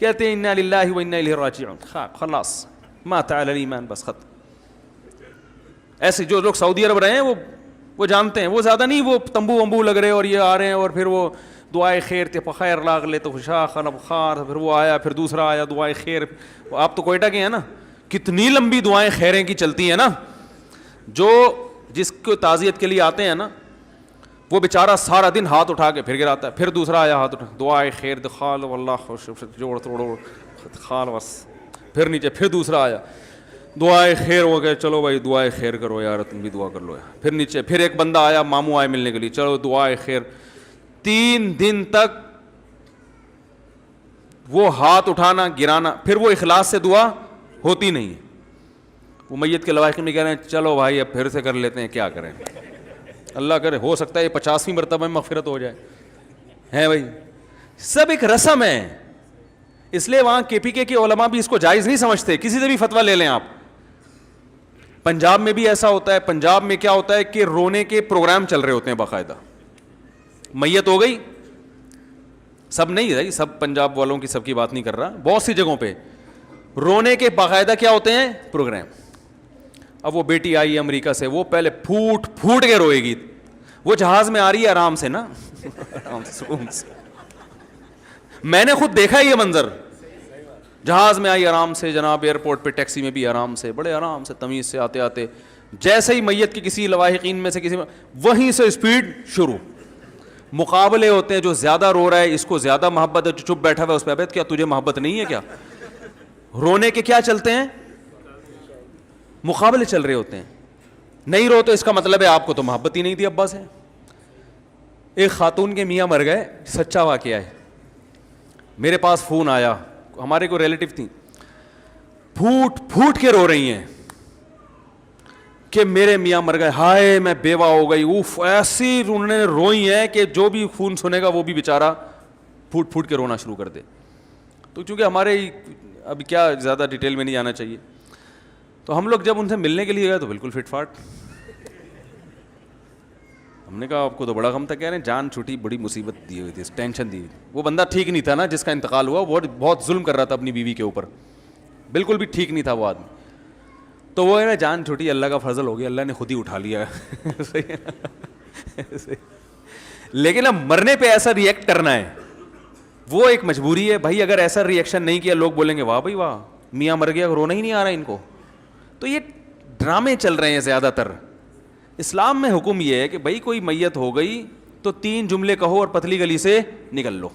کہتے ہیں انا للہ و انا الیہ راجعون, خلاص مات علی الایمان, بس ختم. ایسے جو لوگ سعودی عرب رہے ہیں وہ جانتے ہیں, وہ زیادہ نہیں, وہ تمبو ومبو لگ رہے اور یہ آ رہے ہیں اور پھر وہ دعائے خیر تے بخیر لاغ لے تو خوشا خلب خار, پھر وہ آیا, پھر دوسرا آیا دعائے خیر. آپ تو کوئٹہ کے ہیں نا, کتنی لمبی دعائیں خیریں کی چلتی ہیں نا. جو جس کو تعزیت کے لیے آتے ہیں نا وہ بیچارہ سارا دن ہاتھ اٹھا کے پھر گراتا ہے, پھر دوسرا آیا ہاتھ اٹھا, دعائے خیر دخال واللہ خوش جوڑ توڑو خال بس, پھر نیچے, پھر دوسرا آیا دعائے خیر ہو گئے, چلو بھائی دعائے خیر کرو یار, تم بھی دعا کر لو یار. پھر نیچے, پھر ایک بندہ آیا ماموں آئے ملنے کے لیے, چلو دعائے خیر. 3 دن تک وہ ہاتھ اٹھانا گرانا, پھر وہ اخلاص سے دعا ہوتی نہیں. وہ میت کے لواحق میں کہہ رہے ہیں چلو بھائی اب پھر سے کر لیتے ہیں, کیا کریں, اللہ کرے ہو سکتا ہے یہ 50ویں مرتبہ میں مغفرت ہو جائے. ہیں بھائی سب ایک رسم ہے, اس لیے وہاں KPK کے علماء بھی اس کو جائز نہیں سمجھتے. کسی سے بھی فتویٰ لے لیں آپ, پنجاب میں بھی ایسا ہوتا ہے. پنجاب میں کیا ہوتا ہے کہ رونے کے پروگرام چل رہے ہوتے ہیں باقاعدہ. میت ہو گئی, سب نہیں ہے, سب پنجاب والوں کی سب کی بات نہیں کر رہا, بہت سی جگہوں پہ رونے کے باقاعدہ کیا ہوتے ہیں پروگرام. اب وہ بیٹی آئی امریکہ سے, وہ پہلے پھوٹ پھوٹ کے روئے گی. وہ جہاز میں آ رہی ہے آرام سے نا, آرام سے سکون سے. میں نے خود دیکھا یہ منظر, جہاز میں آئی آرام سے جناب, ایئرپورٹ پہ ٹیکسی میں بھی آرام سے, بڑے آرام سے تمیز سے آتے آتے, جیسے ہی میت کے کسی لواحقین میں سے کسی میں, وہیں سے اسپیڈ شروع. مقابلے ہوتے ہیں, جو زیادہ رو رہا ہے اس کو زیادہ محبت ہے, جو چپ بیٹھا ہوا ہے اس پہ کیا تجھے محبت نہیں ہے کیا. رونے کے کیا چلتے ہیں, مقابلے چل رہے ہوتے ہیں. نہیں رو تو اس کا مطلب ہے آپ کو تو محبت ہی نہیں تھی ابا سے. ایک خاتون کے میاں مر گئے, سچا واقعہ ہے, میرے پاس فون آیا, ہمارے کو ریلیٹیو تھیں, پھوٹ پھوٹ کے رو رہی ہیں کہ میرے میاں مر گئے, ہائے میں بیوہ ہو گئی. اوف, ایسی انہوں نے روئی ہیں کہ جو بھی خون سنے گا وہ بھی بیچارہ پھوٹ پھوٹ کے رونا شروع کر دے. تو چونکہ ہمارے ابھی کیا زیادہ ڈیٹیل میں نہیں جانا چاہیے, تو ہم لوگ جب ان سے ملنے کے لیے گئے تو بالکل فٹ فاٹ. ہم نے کہا آپ کو تو بڑا غم تھا, کہہ رہے ہیں جان چھوٹی, بڑی مصیبت دی ہوئی تھی, ٹینشن دی ہوئی. وہ بندہ ٹھیک نہیں تھا نا جس کا انتقال ہوا, وہ بہت ظلم کر رہا تھا اپنی بیوی کے اوپر, بالکل بھی ٹھیک نہیں تھا وہ آدمی. تو وہ ہے نا جان چھوٹی, اللہ کا فضل ہو گیا, اللہ نے خود ہی اٹھا لیا. لیکن اب مرنے پہ ایسا ریئیکٹ کرنا ہے وہ ایک مجبوری ہے. بھائی اگر ایسا ریئیکشن نہیں کیا لوگ بولیں گے واہ بھائی واہ, میاں مر گیا, رونا ہی نہیں آ رہا ان کو. تو یہ ڈرامے چل رہے ہیں زیادہ تر. اسلام میں حکم یہ ہے کہ بھائی کوئی میت ہو گئی تو 3 جملے کہو اور پتلی گلی سے نکل لو.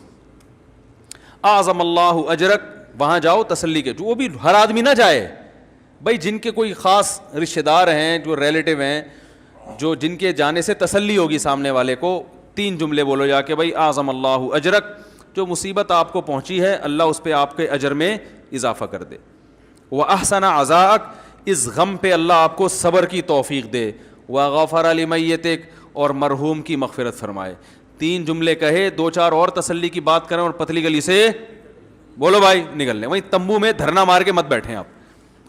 اعظم اللہ اجرک, وہاں جاؤ تسلی کے. جو بھی ہر آدمی نہ جائے بھائی, جن کے کوئی خاص رشتہ دار ہیں, جو ریلیٹیو ہیں, جو جن کے جانے سے تسلی ہوگی سامنے والے کو, 3 جملے بولو جا کے, بھائی اعظم اللہ اجرک, جو مصیبت آپ کو پہنچی ہے اللہ اس پہ آپ کے اجر میں اضافہ کر دے. واحسن عزاءک, اس غم پہ اللہ آپ کو صبر کی توفیق دے. وغفر لمیتک, اور مرحوم کی مغفرت فرمائے. 3 جملے کہے, 2-4 اور تسلی کی بات کریں اور پتلی گلی سے بولو بھائی نکل لیں. وہیں تمبو میں دھرنا مار کے مت بیٹھیں آپ,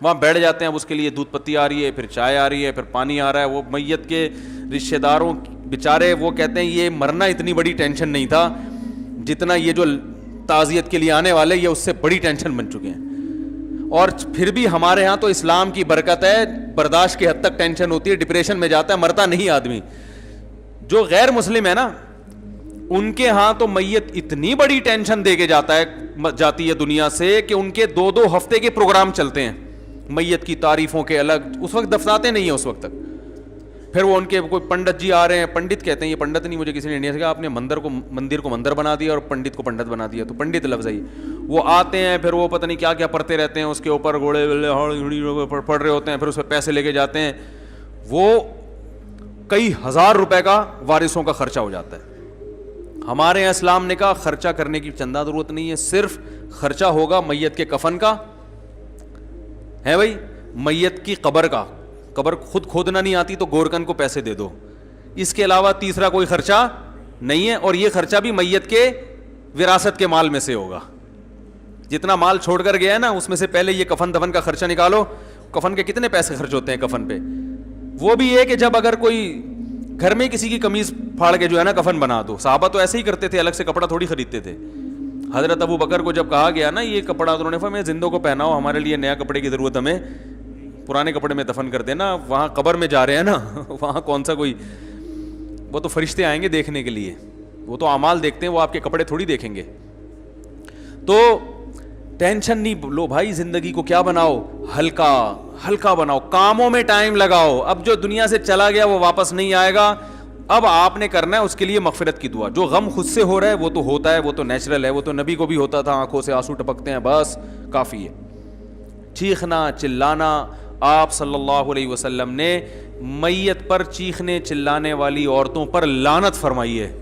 وہاں بیٹھ جاتے ہیں, اب اس کے لیے دودھ پتی آ رہی ہے, پھر چائے آ رہی ہے, پھر پانی آ رہا ہے. وہ میت کے رشتہ داروں بیچارے وہ کہتے ہیں یہ مرنا اتنی بڑی ٹینشن نہیں تھا جتنا یہ جو تعزیت کے لیے آنے والے یہ اس سے بڑی ٹینشن بن چکے ہیں. اور پھر بھی ہمارے ہاں تو اسلام کی برکت ہے, برداشت کی حد تک ٹینشن ہوتی ہے, ڈپریشن میں جاتا ہے, مرتا نہیں آدمی. جو غیر مسلم ہے نا ان کے ہاں تو میت اتنی بڑی ٹینشن دے کے جاتی ہے دنیا سے کہ ان کے 2-2 ہفتے کے پروگرام چلتے ہیں میت کی تعریفوں کے الگ. اس وقت دفناتے نہیں ہیں اس وقت تک, پھر وہ ان کے کوئی پنڈت جی آ رہے ہیں, پنڈت کہتے ہیں, یہ پنڈت نہیں, مجھے کسی نے انڈیا سے کہا آپ نے مندر کو مندر بنا دیا اور پنڈت کو پنڈت بنا دیا, تو پنڈت لفظ ہے. وہ آتے ہیں, پھر وہ پتہ نہیں کیا کیا پڑھتے رہتے ہیں, اس کے اوپر گھوڑے پڑھ رہے ہوتے ہیں, پھر اس پہ پیسے لے کے جاتے ہیں. وہ کئی ہزار روپے کا وارثوں کا خرچہ ہو جاتا ہے. ہمارے یہاں اسلام نے کہا خرچہ کرنے کی چندہ ضرورت نہیں ہے, صرف خرچہ ہوگا میت کے کفن کا ہے بھائی, میت کی قبر کا, قبر خود کھودنا نہیں آتی تو گورکن کو پیسے دے دو, اس کے علاوہ تیسرا کوئی خرچہ نہیں ہے. اور یہ خرچہ بھی میت کے وراثت کے مال میں سے ہوگا. جتنا مال چھوڑ کر گیا ہے نا, اس میں سے پہلے یہ کفن دفن کا خرچہ نکالو. کفن کے کتنے پیسے خرچ ہوتے ہیں کفن پہ؟ وہ بھی یہ کہ جب اگر کوئی گھر میں کسی کی قمیض پھاڑ کے جو ہے نا کفن بنا دو. صحابہ تو ایسے ہی کرتے تھے, الگ سے کپڑا تھوڑی خریدتے تھے. حضرت ابو بکر کو جب کہا گیا نا یہ کپڑا, انہوں نے فرمایا زندوں کو پہناؤ, ہمارے لیے نیا کپڑے کی ضرورت, ہمیں پرانے کپڑے میں دفن کر دینا. وہاں قبر میں جا رہے ہیں نا, وہاں کون سا کوئی, وہ تو فرشتے آئیں گے دیکھنے کے لیے, وہ تو اعمال دیکھتے ہیں, وہ آپ کے کپڑے تھوڑی دیکھیں گے. تو ٹینشن نہیں لو بھائی, زندگی کو کیا بناؤ, ہلکا ہلکا بناؤ, کاموں میں ٹائم لگاؤ. اب جو دنیا سے چلا گیا وہ واپس نہیں آئے گا. اب آپ نے کرنا ہے اس کے لیے مغفرت کی دعا. جو غم خود سے ہو رہا ہے وہ تو ہوتا ہے, وہ تو نیچرل ہے, وہ تو نبی کو بھی ہوتا تھا, آنکھوں سے آنسو ٹپکتے ہیں, بس کافی ہے. چیخنا چلانا, آپ صلی اللہ علیہ وسلم نے میت پر چیخنے چلانے والی عورتوں پر لعنت فرمائی ہے.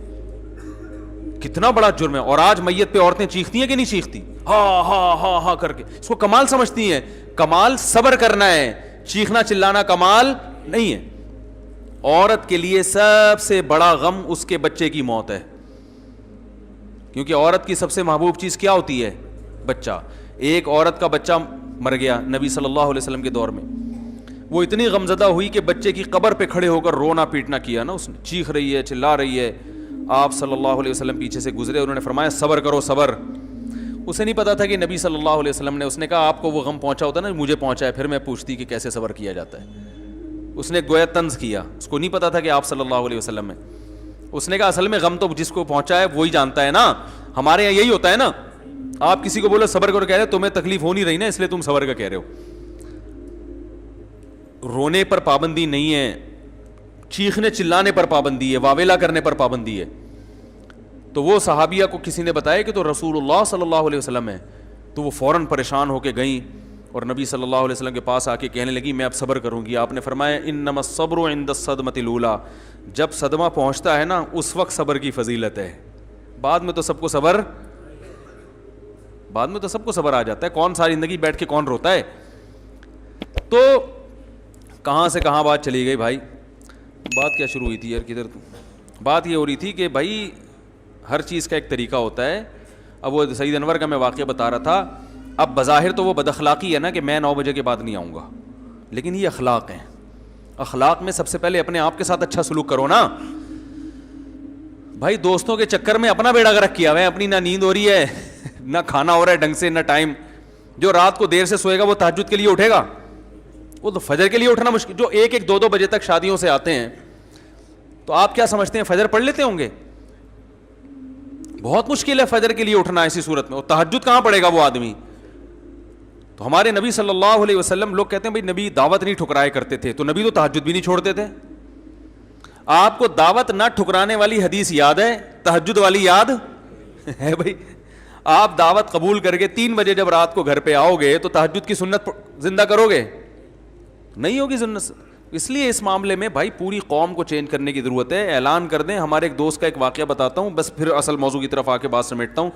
کتنا بڑا جرم ہے. اور آج میت پہ عورتیں چیختی ہیں کہ نہیں چیختی, ہاں ہاں ہاں ہاں کر کے, اس کو کمال سمجھتی ہیں. کمال صبر کرنا ہے, چیخنا چلانا کمال نہیں ہے. عورت کے لیے سب سے بڑا غم اس کے بچے کی موت ہے, کیونکہ عورت کی سب سے محبوب چیز کیا ہوتی ہے؟ بچہ. ایک عورت کا بچہ مر گیا نبی صلی اللہ علیہ وسلم کے دور میں, وہ اتنی غمزدہ ہوئی کہ بچے کی قبر پہ کھڑے ہو کر رونا پیٹنا کیا نا اس نے, چیخ رہی ہے چلا رہی ہے. آپ صلی اللہ علیہ وسلم پیچھے سے گزرے, انہوں نے فرمایا صبر کرو صبر. اسے نہیں پتا تھا کہ نبی صلی اللہ علیہ وسلم نے, اس نے کہا آپ کو وہ غم پہنچا ہوتا نا, مجھے پہنچا ہے, پھر میں پوچھتی کہ کیسے صبر کیا جاتا ہے. اس نے گویا طنز کیا, اس کو نہیں پتا تھا کہ آپ صلی اللہ علیہ وسلم ہیں. اس نے کہا اصل میں غم تو جس کو پہنچا ہے وہی جانتا ہے نا, ہمارے یہاں یہی ہوتا ہے نا. آپ کسی کو بولو صبر کرو, کہہ رہے تمہیں تکلیف ہو نہیں رہی نا اس لیے تم صبر کا کہہ رہے ہو. رونے پر پابندی نہیں ہے, چیخنے چلانے پر پابندی ہے, واویلا کرنے پر پابندی ہے. تو وہ صحابیہ کو کسی نے بتایا کہ تو رسول اللہ صلی اللہ علیہ وسلم ہے, تو وہ فوراً پریشان ہو کے گئیں اور نبی صلی اللہ علیہ وسلم کے پاس آ کے کہنے لگی میں اب صبر کروں گی. آپ نے فرمایا انما الصبر عند الصدمۃ الاولى, جب صدمہ پہنچتا ہے نا اس وقت صبر کی فضیلت ہے, بعد میں تو سب کو صبر آ جاتا ہے. کون ساری زندگی بیٹھ کے کون روتا ہے. تو کہاں سے کہاں بات چلی گئی بھائی, بات کیا شروع ہوئی تھی یار, کدھر بات یہ ہو رہی تھی کہ بھائی ہر چیز کا ایک طریقہ ہوتا ہے. اب وہ سعید انور کا میں واقعہ بتا رہا تھا. اب بظاہر تو وہ بد اخلاقی ہے نا کہ میں 9 بجے کے بعد نہیں آؤں گا, لیکن یہ اخلاق ہیں. اخلاق میں سب سے پہلے اپنے آپ کے ساتھ اچھا سلوک کرو نا بھائی. دوستوں کے چکر میں اپنا بیڑا غرق کیا ہوا ہے, اپنی نہ نیند ہو رہی ہے, نہ کھانا ہو رہا ہے ڈھنگ سے, نہ ٹائم. جو رات کو دیر سے سوئے گا وہ تہجد کے لیے اٹھے گا, وہ تو فجر کے لیے اٹھنا مشکل. جو 1-1 2-2 بجے تک شادیوں سے آتے ہیں, تو آپ کیا سمجھتے ہیں فجر پڑھ لیتے ہوں گے؟ بہت مشکل ہے فجر کے لیے اٹھنا ایسی صورت میں, اور تہجد کہاں پڑے گا وہ آدمی. تو ہمارے نبی صلی اللہ علیہ وسلم, لوگ کہتے ہیں بھائی نبی دعوت نہیں ٹھکرایا کرتے تھے, تو نبی تو تہجد بھی نہیں چھوڑتے تھے. آپ کو دعوت نہ ٹھکرانے والی حدیث یاد ہے, تہجد والی یاد ہے بھائی؟ آپ دعوت قبول کر کے 3 بجے جب رات کو گھر پہ آؤ گے تو تہجد کی سنت زندہ کرو گے؟ نہیں ہوگی سنت. اس لیے اس معاملے میں بھائی پوری قوم کو چینج کرنے کی ضرورت ہے. اعلان کر دیں. ہمارے ایک دوست کا ایک واقعہ بتاتا ہوں, بس پھر اصل موضوع کی طرف آ کے بات سمیٹتا ہوں.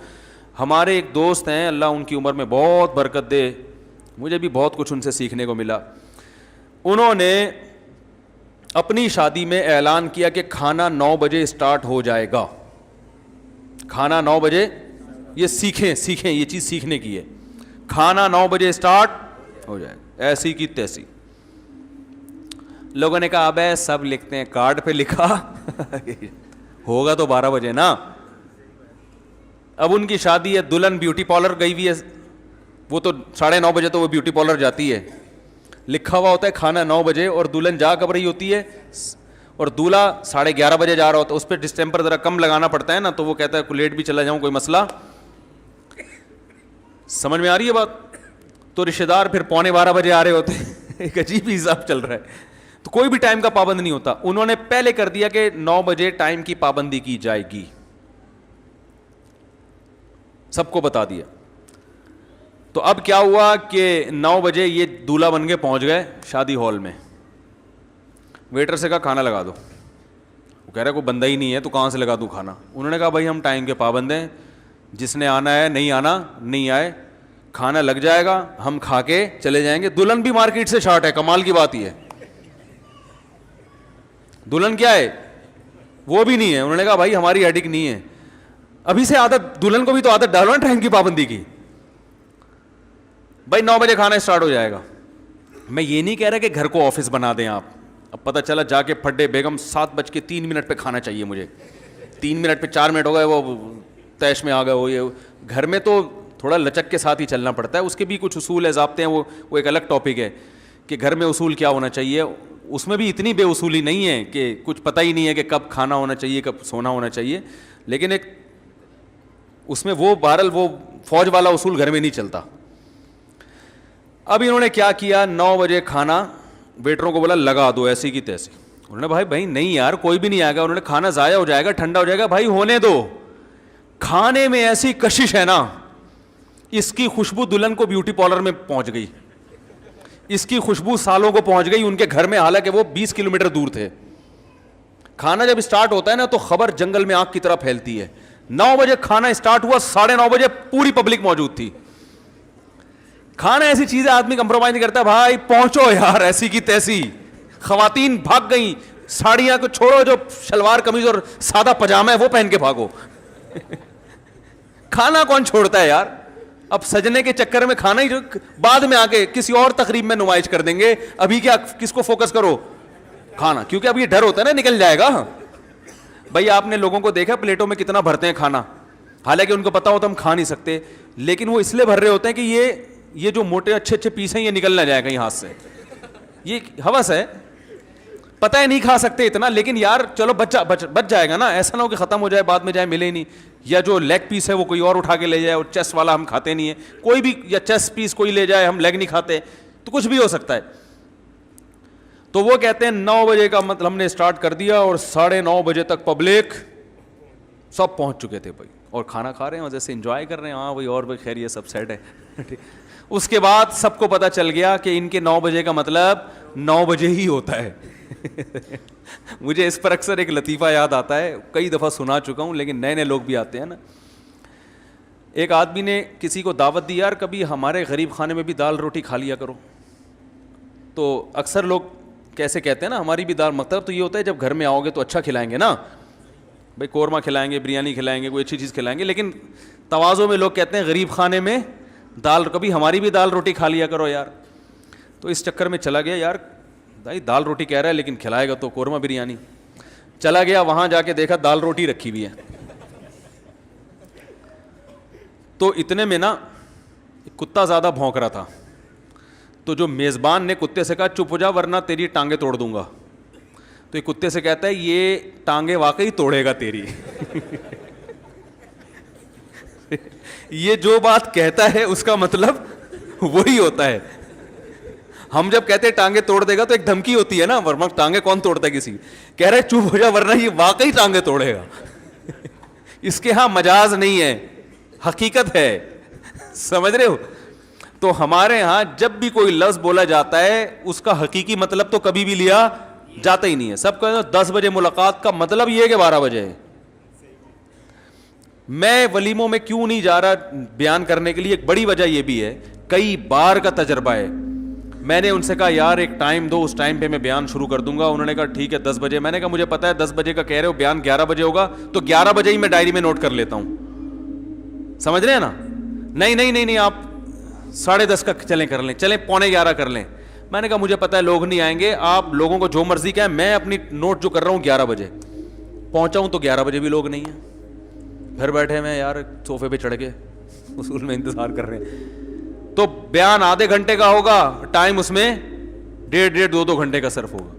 ہمارے ایک دوست ہیں, اللہ ان کی عمر میں بہت برکت دے, مجھے بھی بہت کچھ ان سے سیکھنے کو ملا. انہوں نے اپنی شادی میں اعلان کیا کہ کھانا 9 بجے اسٹارٹ ہو جائے گا. کھانا 9 بجے, یہ سیکھیں, یہ چیز سیکھنے کی ہے. کھانا 9 بجے اسٹارٹ ہو جائے گا, ایسی کی تیسی. لوگوں نے کہا اب سب لکھتے ہیں, کارڈ پہ لکھا ہوگا تو 12 بجے نا. اب ان کی شادی ہے, دلہن بیوٹی پارلر گئی ہوئی ہے, وہ تو 9:30 بجے تو وہ بیوٹی پارلر جاتی ہے. لکھا ہوا ہوتا ہے کھانا 9 بجے, اور دلہن جا کب رہی ہوتی ہے, اور دولہا 11:30 بجے جا رہا ہوتا ہے. اس پہ ڈسٹیمپر ذرا کم لگانا پڑتا ہے نا, تو وہ کہتا ہے لیٹ بھی چلا جاؤں کوئی مسئلہ. سمجھ میں آ رہی ہے بات؟ تو رشتے دار پھر 11:45 بجے آ رہے ہوتے ہیں. ایک عجیب حساب چل رہا ہے. تو کوئی بھی ٹائم کا پابند نہیں ہوتا. انہوں نے پہلے کر دیا کہ 9 بجے ٹائم کی پابندی کی جائے گی, سب کو بتا دیا. تو اب کیا ہوا کہ 9 بجے یہ دولہا بن کے پہنچ گئے شادی ہال میں. ویٹر سے کہا کھانا لگا دو. وہ کہہ رہا کوئی بندہ ہی نہیں ہے تو کہاں سے لگا دوں کھانا. انہوں نے کہا بھائی ہم ٹائم کے پابند ہیں, جس نے آنا ہے نہیں آنا نہیں آئے, کھانا لگ جائے گا, ہم کھا کے چلے جائیں گے. دلہن بھی مارکیٹ سے شارٹ ہے, کمال کی بات یہ ہے. دلہن کیا ہے, وہ بھی نہیں ہے. انہوں نے کہا بھائی ہماری ہیڈک نہیں ہے, ابھی سے عادت, دلہن کو بھی تو عادت ڈالو نا ٹائم کی پابندی کی. بھائی 9 بجے کھانا اسٹارٹ ہو جائے گا. میں یہ نہیں کہہ رہا کہ گھر کو آفس بنا دیں آپ. اب پتہ چلا جا کے پھڈے بیگم 7:03 پہ کھانا چاہیے مجھے, 3 منٹ پہ 4 منٹ ہو گئے وہ تیش میں آ گئے. وہ یہ گھر میں تو تھوڑا لچک کے ساتھ ہی چلنا پڑتا ہے, اس کے بھی کچھ اصول ہے, ضابطے ہیں, وہ ایک الگ ٹاپک ہے کہ گھر میں اصول کیا ہونا چاہیے. اس میں بھی اتنی بے اصولی نہیں ہے کہ کچھ پتہ ہی نہیں ہے کہ کب کھانا ہونا چاہیے کب سونا ہونا چاہیے, لیکن ایک اس میں وہ بہرحال وہ فوج والا اصول گھر میں نہیں چلتا. اب انہوں نے کیا کیا, 9 بجے کھانا ویٹروں کو بولا لگا دو ایسی کی تیسی. انہوں نے بھائی نہیں یار کوئی بھی نہیں آئے گا. انہوں نے کھانا ضائع ہو جائے گا, ٹھنڈا ہو جائے گا. بھائی ہونے دو, کھانے میں ایسی کشش ہے نا, اس کی خوشبو دلہن کو بیوٹی پارلر میں پہنچ گئی, اس کی خوشبو سالوں کو پہنچ گئی ان کے گھر میں, حالانکہ وہ 20 کلومیٹر دور تھے. کھانا جب اسٹارٹ ہوتا ہے نا تو خبر جنگل میں آگ کی طرح پھیلتی ہے. 9 بجے کھانا اسٹارٹ ہوا, 9:30 بجے پوری پبلک موجود تھی. کھانا ایسی چیز ہے آدمی کمپرومائز نہیں کرتا. بھائی پہنچو یار ایسی کی تیسی. خواتین بھاگ گئیں, ساڑیاں کو چھوڑو, جو شلوار قمیض اور سادہ پجامہ ہے وہ پہن کے بھاگو. کھانا کون چھوڑتا ہے یار. اب سجنے کے چکر میں کھانا ہی بعد میں آ کے کسی اور تقریب میں نمائش کر دیں گے. ابھی کیا کس کو فوکس کرو, کھانا, کیونکہ اب یہ ڈر ہوتا ہے نا نکل جائے گا. بھائی آپ نے لوگوں کو دیکھا پلیٹوں میں کتنا بھرتے ہیں کھانا, حالانکہ ان کو پتا ہوتا ہم کھا نہیں سکتے, لیکن وہ اس لیے بھر رہے ہوتے ہیں کہ یہ جو موٹے اچھے پیس ہیں یہ نکل نہ جائے کہیں ہاتھ سے. یہ ہوس ہے, پتہ ہے نہیں کھا سکتے اتنا, لیکن یار چلو بچ جائے گا نا, ایسا نہ ہو کہ ختم ہو جائے بعد میں جائے ملے ہی نہیں, یا جو لیگ پیس ہے وہ کوئی اور اٹھا کے لے جائے, اور چیسٹ والا ہم کھاتے نہیں ہیں کوئی بھی, یا چیسٹ پیس کوئی لے جائے ہم لیگ نہیں کھاتے, تو کچھ بھی ہو سکتا ہے. تو وہ کہتے ہیں 9 بجے کا مطلب ہم نے اسٹارٹ کر دیا اور 9:30 بجے تک پبلک سب پہنچ چکے تھے بھائی, اور کھانا کھا رہے ہیں, وجہ سے انجوائے کر رہے ہیں. ہاں بھائی اور بھی خیر یہ سب سیٹ ہے. اس کے بعد سب کو پتا چل گیا کہ ان کے 9 بجے کا مطلب 9 بجے ہی ہوتا ہے. مجھے اس پر اکثر ایک لطیفہ یاد آتا ہے, کئی دفعہ سنا چکا ہوں, لیکن نئے لوگ بھی آتے ہیں نا. ایک آدمی نے کسی کو دعوت دی, یار کبھی ہمارے غریب خانے میں بھی دال روٹی کھا لیا کرو. تو اکثر لوگ کیسے کہتے ہیں نا ہماری بھی دال, مطلب تو یہ ہوتا ہے جب گھر میں آؤ گے تو اچھا کھلائیں گے نا بھائی, قورمہ کھلائیں گے, بریانی کھلائیں گے, کوئی اچھی چیز کھلائیں گے. لیکن تواضع میں لوگ کہتے ہیں غریب خانے میں دال, کبھی ہماری بھی دال روٹی کھا لیا کرو یار. تو اس چکر میں چلا گیا, یار بھائی دال روٹی کہہ رہا ہے لیکن کھلائے گا تو قورمہ بریانی. چلا گیا وہاں جا کے دیکھا دال روٹی رکھی ہوئی ہے. تو اتنے میں نا کتا زیادہ بھونک رہا تھا, تو جو میزبان نے کتے سے کہا چپ ہو جا ورنہ تیری ٹانگیں توڑ دوں گا. تو یہ کتے سے کہتا ہے یہ ٹانگیں واقعی توڑے گا تیری. یہ جو بات کہتا ہے اس کا مطلب وہی ہوتا ہے. ہم جب کہتے ہیں ٹانگیں توڑ دے گا تو ایک دھمکی ہوتی ہے نا, ورنہ ٹانگیں کون توڑتا ہے کسی, کہہ رہے چپ ہو جا ورنہ یہ واقعی ٹانگیں توڑے گا. اس کے ہاں مجاز نہیں ہے, حقیقت ہے, سمجھ رہے ہو. تو ہمارے ہاں جب بھی کوئی لفظ بولا جاتا ہے اس کا حقیقی مطلب تو کبھی بھی لیا جاتا ہی نہیں ہے. سب کا 10 بجے ملاقات کا مطلب یہ ہے کہ 12 بجے ہے. میں ولیموں میں کیوں نہیں جا رہا بیان کرنے کے لیے, ایک بڑی وجہ یہ بھی ہے, کئی بار کا تجربہ ہے. میں نے ان سے کہا یار ایک ٹائم دو, اس ٹائم پہ میں بیان شروع کر دوں گا. انہوں نے کہا ٹھیک ہے 10 بجے. میں نے کہا مجھے پتا ہے 10 بجے کا کہہ رہے ہو, بیان 11 بجے ہوگا, تو 11 بجے ہی میں ڈائری میں نوٹ کر لیتا ہوں. سمجھ رہے ہیں نا. نہیں آپ 10:30 کا چلیں کر لیں, چلیں 11:15 کر لیں. میں نے کہا مجھے پتا ہے لوگ نہیں آئیں گے, آپ لوگوں کو جو مرضی کہیں, میں اپنی نوٹ جو کر رہا ہوں 11 بجے پہنچا ہوں, تو 11 بجے بھی لوگ نہیں ہیں. گھر بیٹھے میں یار صوفے پہ چڑھ کے اصول میں انتظار کر رہے ہیں. تو بیان آدھے گھنٹے کا ہوگا, ٹائم اس میں 1.5-2 گھنٹے کا صرف ہوگا.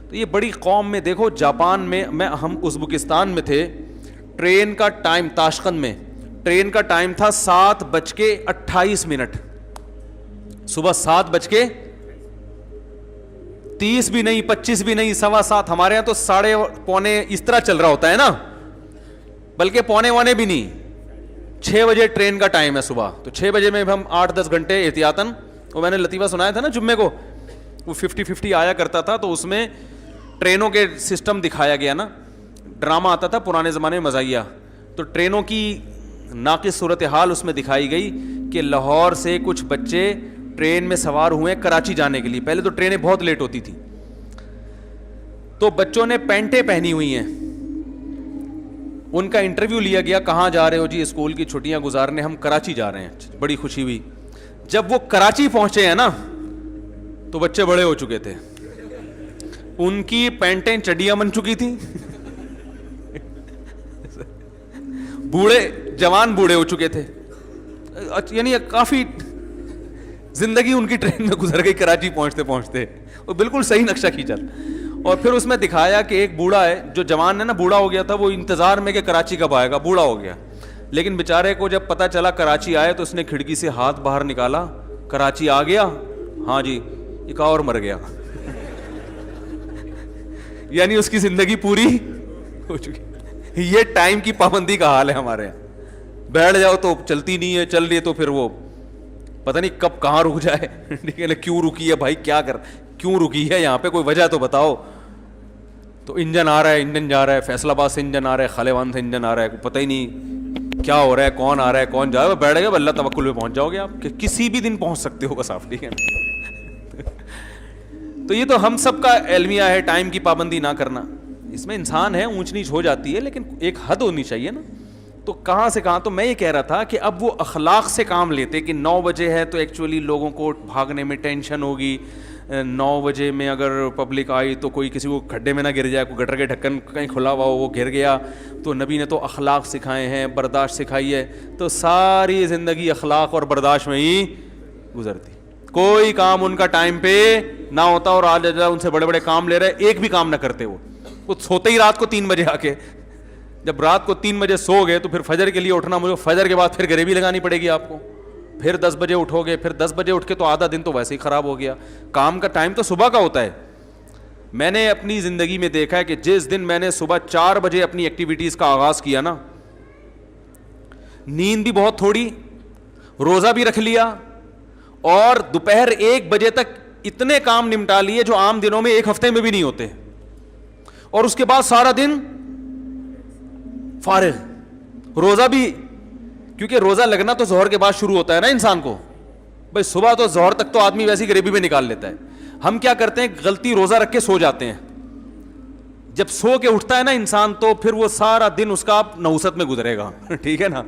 تو یہ بڑی قوم میں دیکھو, جاپان میں ہم ازبکستان میں تھے, ٹرین کا ٹائم تاشقند میں ٹرین کا ٹائم تھا 7:28, صبح 7:28. 30 بھی نہیں, 25 بھی نہیں, 7:15. ہمارے یہاں تو 6:45 اس طرح چل رہا ہوتا ہے نا, بلکہ 6:45 بھی نہیں, 6 بجے ٹرین کا ٹائم ہے صبح, تو 6 بجے میں ہم 8-10 گھنٹے احتیاطاً, وہ میں نے لطیفہ سنایا تھا نا جمعے کو, وہ 50-50 آیا کرتا تھا, تو اس میں ٹرینوں کے سسٹم دکھایا گیا نا, ڈرامہ آتا تھا پرانے زمانے میں مزاحیہ, تو ٹرینوں کی ناقص صورتحال اس میں دکھائی گئی کہ لاہور سے کچھ بچے ٹرین میں سوار ہوئے کراچی جانے کے لیے. پہلے تو ٹرینیں بہت لیٹ ہوتی تھی, تو بچوں نے پینٹیں پہنی ہوئی ہیں, ان کا انٹرویو لیا گیا, کہاں جا رہے ہو جی؟ اسکول کی چھٹیاں گزارنے, ہم کراچی جا رہے ہیں. بڑی خوشی ہوئی. جب وہ کراچی پہنچے ہیں نا, تو بچے بڑے ہو چکے تھے, ان کی پینٹیں چڈیاں بن چکی تھیں, بوڑھے جوان بوڑھے ہو چکے تھے, یعنی کافی زندگی ان کی ٹرین میں گزر گئی کراچی پہنچتے پہنچتے, وہ بالکل صحیح نقشہ کھینچا. اور پھر اس میں دکھایا کہ ایک بوڑھا ہے, جو جوان ہے نا بوڑھا ہو گیا تھا, وہ انتظار میں کہ کراچی کب آئے گا, بوڑھا ہو گیا. لیکن بیچارے کو جب پتہ چلا کراچی آئے, تو اس نے کھڑکی سے ہاتھ باہر نکالا, کراچی آ گیا, ہاں جی, ایک اور مر گیا. یعنی اس کی زندگی پوری ہو چکی. یہ ٹائم کی پابندی کا حال ہے ہمارے یہاں. بیٹھ جاؤ تو چلتی نہیں ہے, چل رہی ہے تو پھر وہ پتہ نہیں کب کہاں رک جائے. ٹھیک ہے نا, کیوں رکی ہے بھائی, کیا کر, کیوں رکی ہے یہاں پہ, کوئی وجہ تو بتاؤ. تو انجن آ رہا ہے, انجن جا رہا ہے, فیصل آباد سے انجن آ رہا ہے, خالیوان سے انجن آ رہا ہے, پتہ ہی نہیں کیا ہو رہا ہے, کون آ رہا ہے, کون جا رہا ہے. بیٹھ گئے, اللہ توکل پہ پہنچ جاؤ گے آپ, کہ کسی بھی دن پہنچ سکتے ہو بس آپ. ٹھیک ہے نا. تو یہ تو ہم سب کا المیہ ہے, ٹائم کی پابندی نہ کرنا. اس میں انسان ہے, اونچ نیچ ہو جاتی ہے, لیکن ایک حد ہونی چاہیے نا. تو کہاں سے کہاں, تو میں یہ کہہ رہا تھا کہ اب وہ اخلاق سے کام لیتے, کہ 9 بجے ہے تو ایکچولی لوگوں کو بھاگنے میں ٹینشن ہوگی, 9 بجے میں اگر پبلک آئی تو کوئی کسی کو کھڈے میں نہ گر جائے, کوئی گٹر کے ڈھکن کہیں کھلا ہوا ہو وہ گر گیا. تو نبی نے تو اخلاق سکھائے ہیں, برداشت سکھائی ہے, تو ساری زندگی اخلاق اور برداشت میں ہی گزرتی. کوئی کام ان کا ٹائم پہ نہ ہوتا, اور آج ان سے بڑے بڑے کام لے رہے, ایک بھی کام نہ کرتے. وہ سوتے ہی رات کو 3 بجے آ کے, جب رات کو 3 بجے سو گئے تو پھر فجر کے لیے اٹھنا, مجھے فجر کے بعد پھر غریبی لگانی پڑے گی آپ کو, پھر 10 بجے اٹھو گے, پھر 10 بجے اٹھ کے تو آدھا دن تو ویسے ہی خراب ہو گیا. کام کا ٹائم تو صبح کا ہوتا ہے. میں نے اپنی زندگی میں دیکھا ہے کہ جس دن میں نے صبح 4 بجے اپنی ایکٹیویٹیز کا آغاز کیا نا, نیند بھی بہت تھوڑی, روزہ بھی رکھ لیا, اور دوپہر 1 بجے تک اتنے کام نمٹا لیے جو عام دنوں میں 1 ہفتے میں بھی نہیں ہوتے, اور اس کے بعد سارا دن فارغ. روزہ بھی, کیونکہ روزہ لگنا تو ظہر کے بعد شروع ہوتا ہے نا انسان کو, بھائی صبح تو ظہر تک تو آدمی ویسی غریبی میں نکال لیتا ہے. ہم کیا کرتے ہیں, غلطی روزہ رکھ کے سو جاتے ہیں. جب سو کے اٹھتا ہے نا انسان, تو پھر وہ سارا دن اس کا نحوست میں گزرے گا. ٹھیک ہے نا,